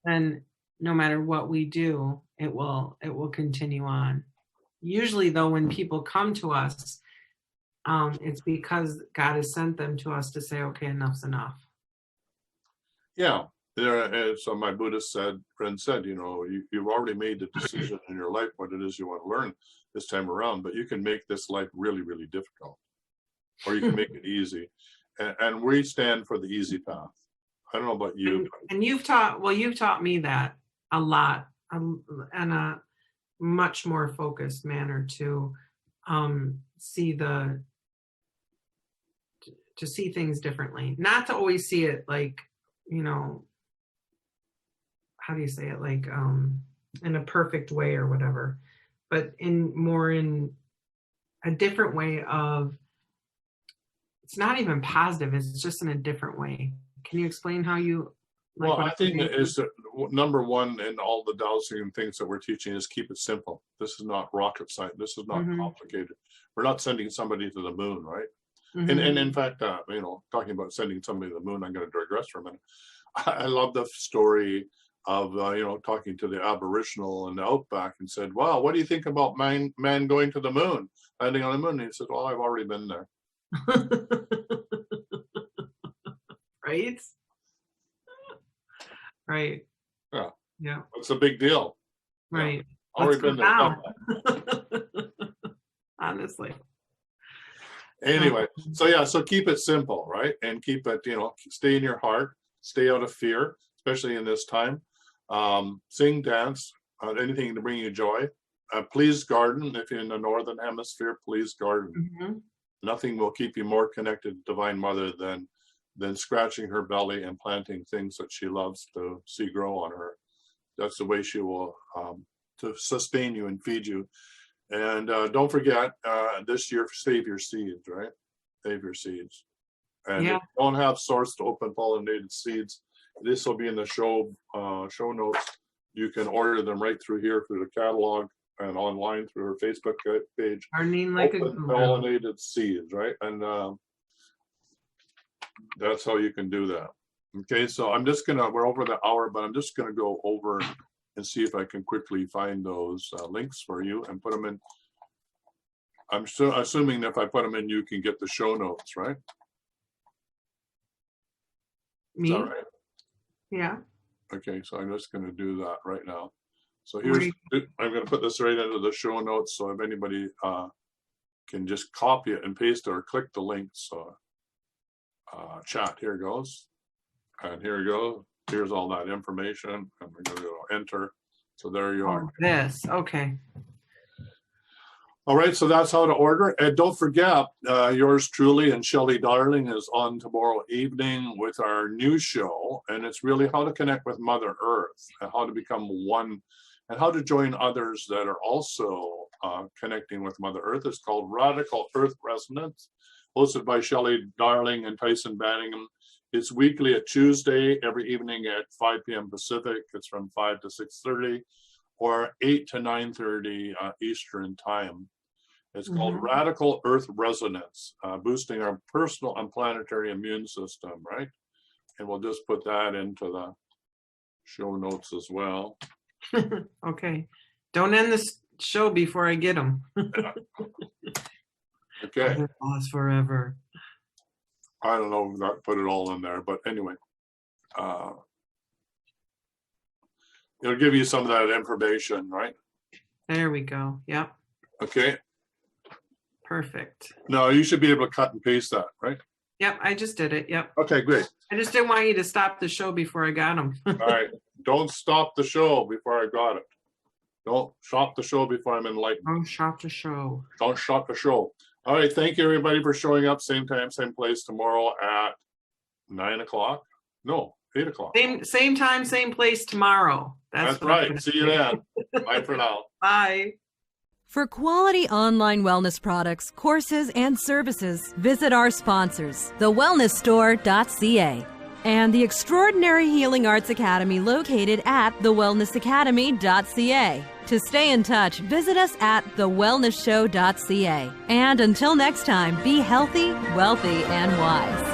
then no matter what we do, it will continue on. Usually though, when people come to us, it's because God has sent them to us to say, okay, enough's enough. Yeah. So my Buddhist friend said, you've already made the decision in your life what it is you want to learn this time around, but you can make this life really, really difficult, or you can make it easy. And we stand for the easy path. I don't know about you. And you've taught me that a lot, and a much more focused manner to see things differently. Not to always see it like, how do you say it? Like in a perfect way or whatever, but in a different way of, it's not even positive. It's just in a different way. Can you explain how you? Well, I think it is that number one in all the dowsing and things that we're teaching is keep it simple. This is not rocket science. This is not complicated. We're not sending somebody to the moon, right? And in fact, talking about sending somebody to the moon, I'm going to digress for a minute. I love the story of talking to the Aboriginal in the outback and said, "Wow, what do you think about man going to the moon, landing on the moon?" And he said, "Well, I've already been there." Right. Right. Yeah. Yeah. It's a big deal. Right. Yeah. Already been there. Honestly. Anyway, so keep it simple, right? And keep it, stay in your heart, stay out of fear, especially in this time. Sing, dance, anything to bring you joy. Please garden. If you're in the Northern Hemisphere, please garden. Nothing will keep you more connected to Divine Mother than scratching her belly and planting things that she loves to see grow on her. That's the way she will to sustain you and feed you. And don't forget, this year, save your seeds, right? Save your seeds. And if you don't have sourced open pollinated seeds, this will be in the show notes. You can order them right through here through the catalog and online through her Facebook page. Gardening like open pollinated seeds, right? And that's how you can do that. Okay, so we're over the hour, but I'm just gonna go over and see if I can quickly find those links for you and put them in. I'm assuming that if I put them in, you can get the show notes, right? Me? Is that right? Yeah. Okay, so I'm just gonna do that right now. So I'm gonna put this right into the show notes, so if anybody can just copy it and paste it or click the links. Chat, here goes. And here you go. Here's all that information. And we're going to go enter. So there you are. This, okay. All right, so that's how to order. And don't forget, yours truly and Shelley Darling is on tomorrow evening with our new show. And it's really how to connect with Mother Earth and how to become one and how to join others that are also connecting with Mother Earth. It's called Radical Earth Resonance, hosted by Shelley Darling and Tyhson Banningham. It's weekly at Tuesday, every evening at 5 p.m. Pacific. It's from 5 to 6:30 or 8 to 9:30 Eastern time. It's called Radical Earth Resonance, boosting our personal and planetary immune system, right? And we'll just put that into the show notes as well. Okay. Don't end this show before I get them. Okay. Pause forever. I don't know if I put it all in there, but anyway, it'll give you some of that information, right? There we go. Yep. Okay. Perfect. No, you should be able to cut and paste that, right? Yep, I just did it. Yep. Okay, great. I just didn't want you to stop the show before I got them. All right. Don't stop the show before I got it. Don't stop the show before I'm enlightened. Don't stop the show. Don't stop the show. All right. Thank you, everybody, for showing up. Same time, same place tomorrow at 9 o'clock. No, 8 o'clock. Same time, same place tomorrow. That's right. See you then. Bye for now. Bye. For quality online wellness products, courses, and services, visit our sponsors, thewellnessstore.ca and the Extraordinary Healing Arts Academy located at thewellnessacademy.ca. To stay in touch, visit us at thewellnessshow.ca. And until next time, be healthy, wealthy, and wise.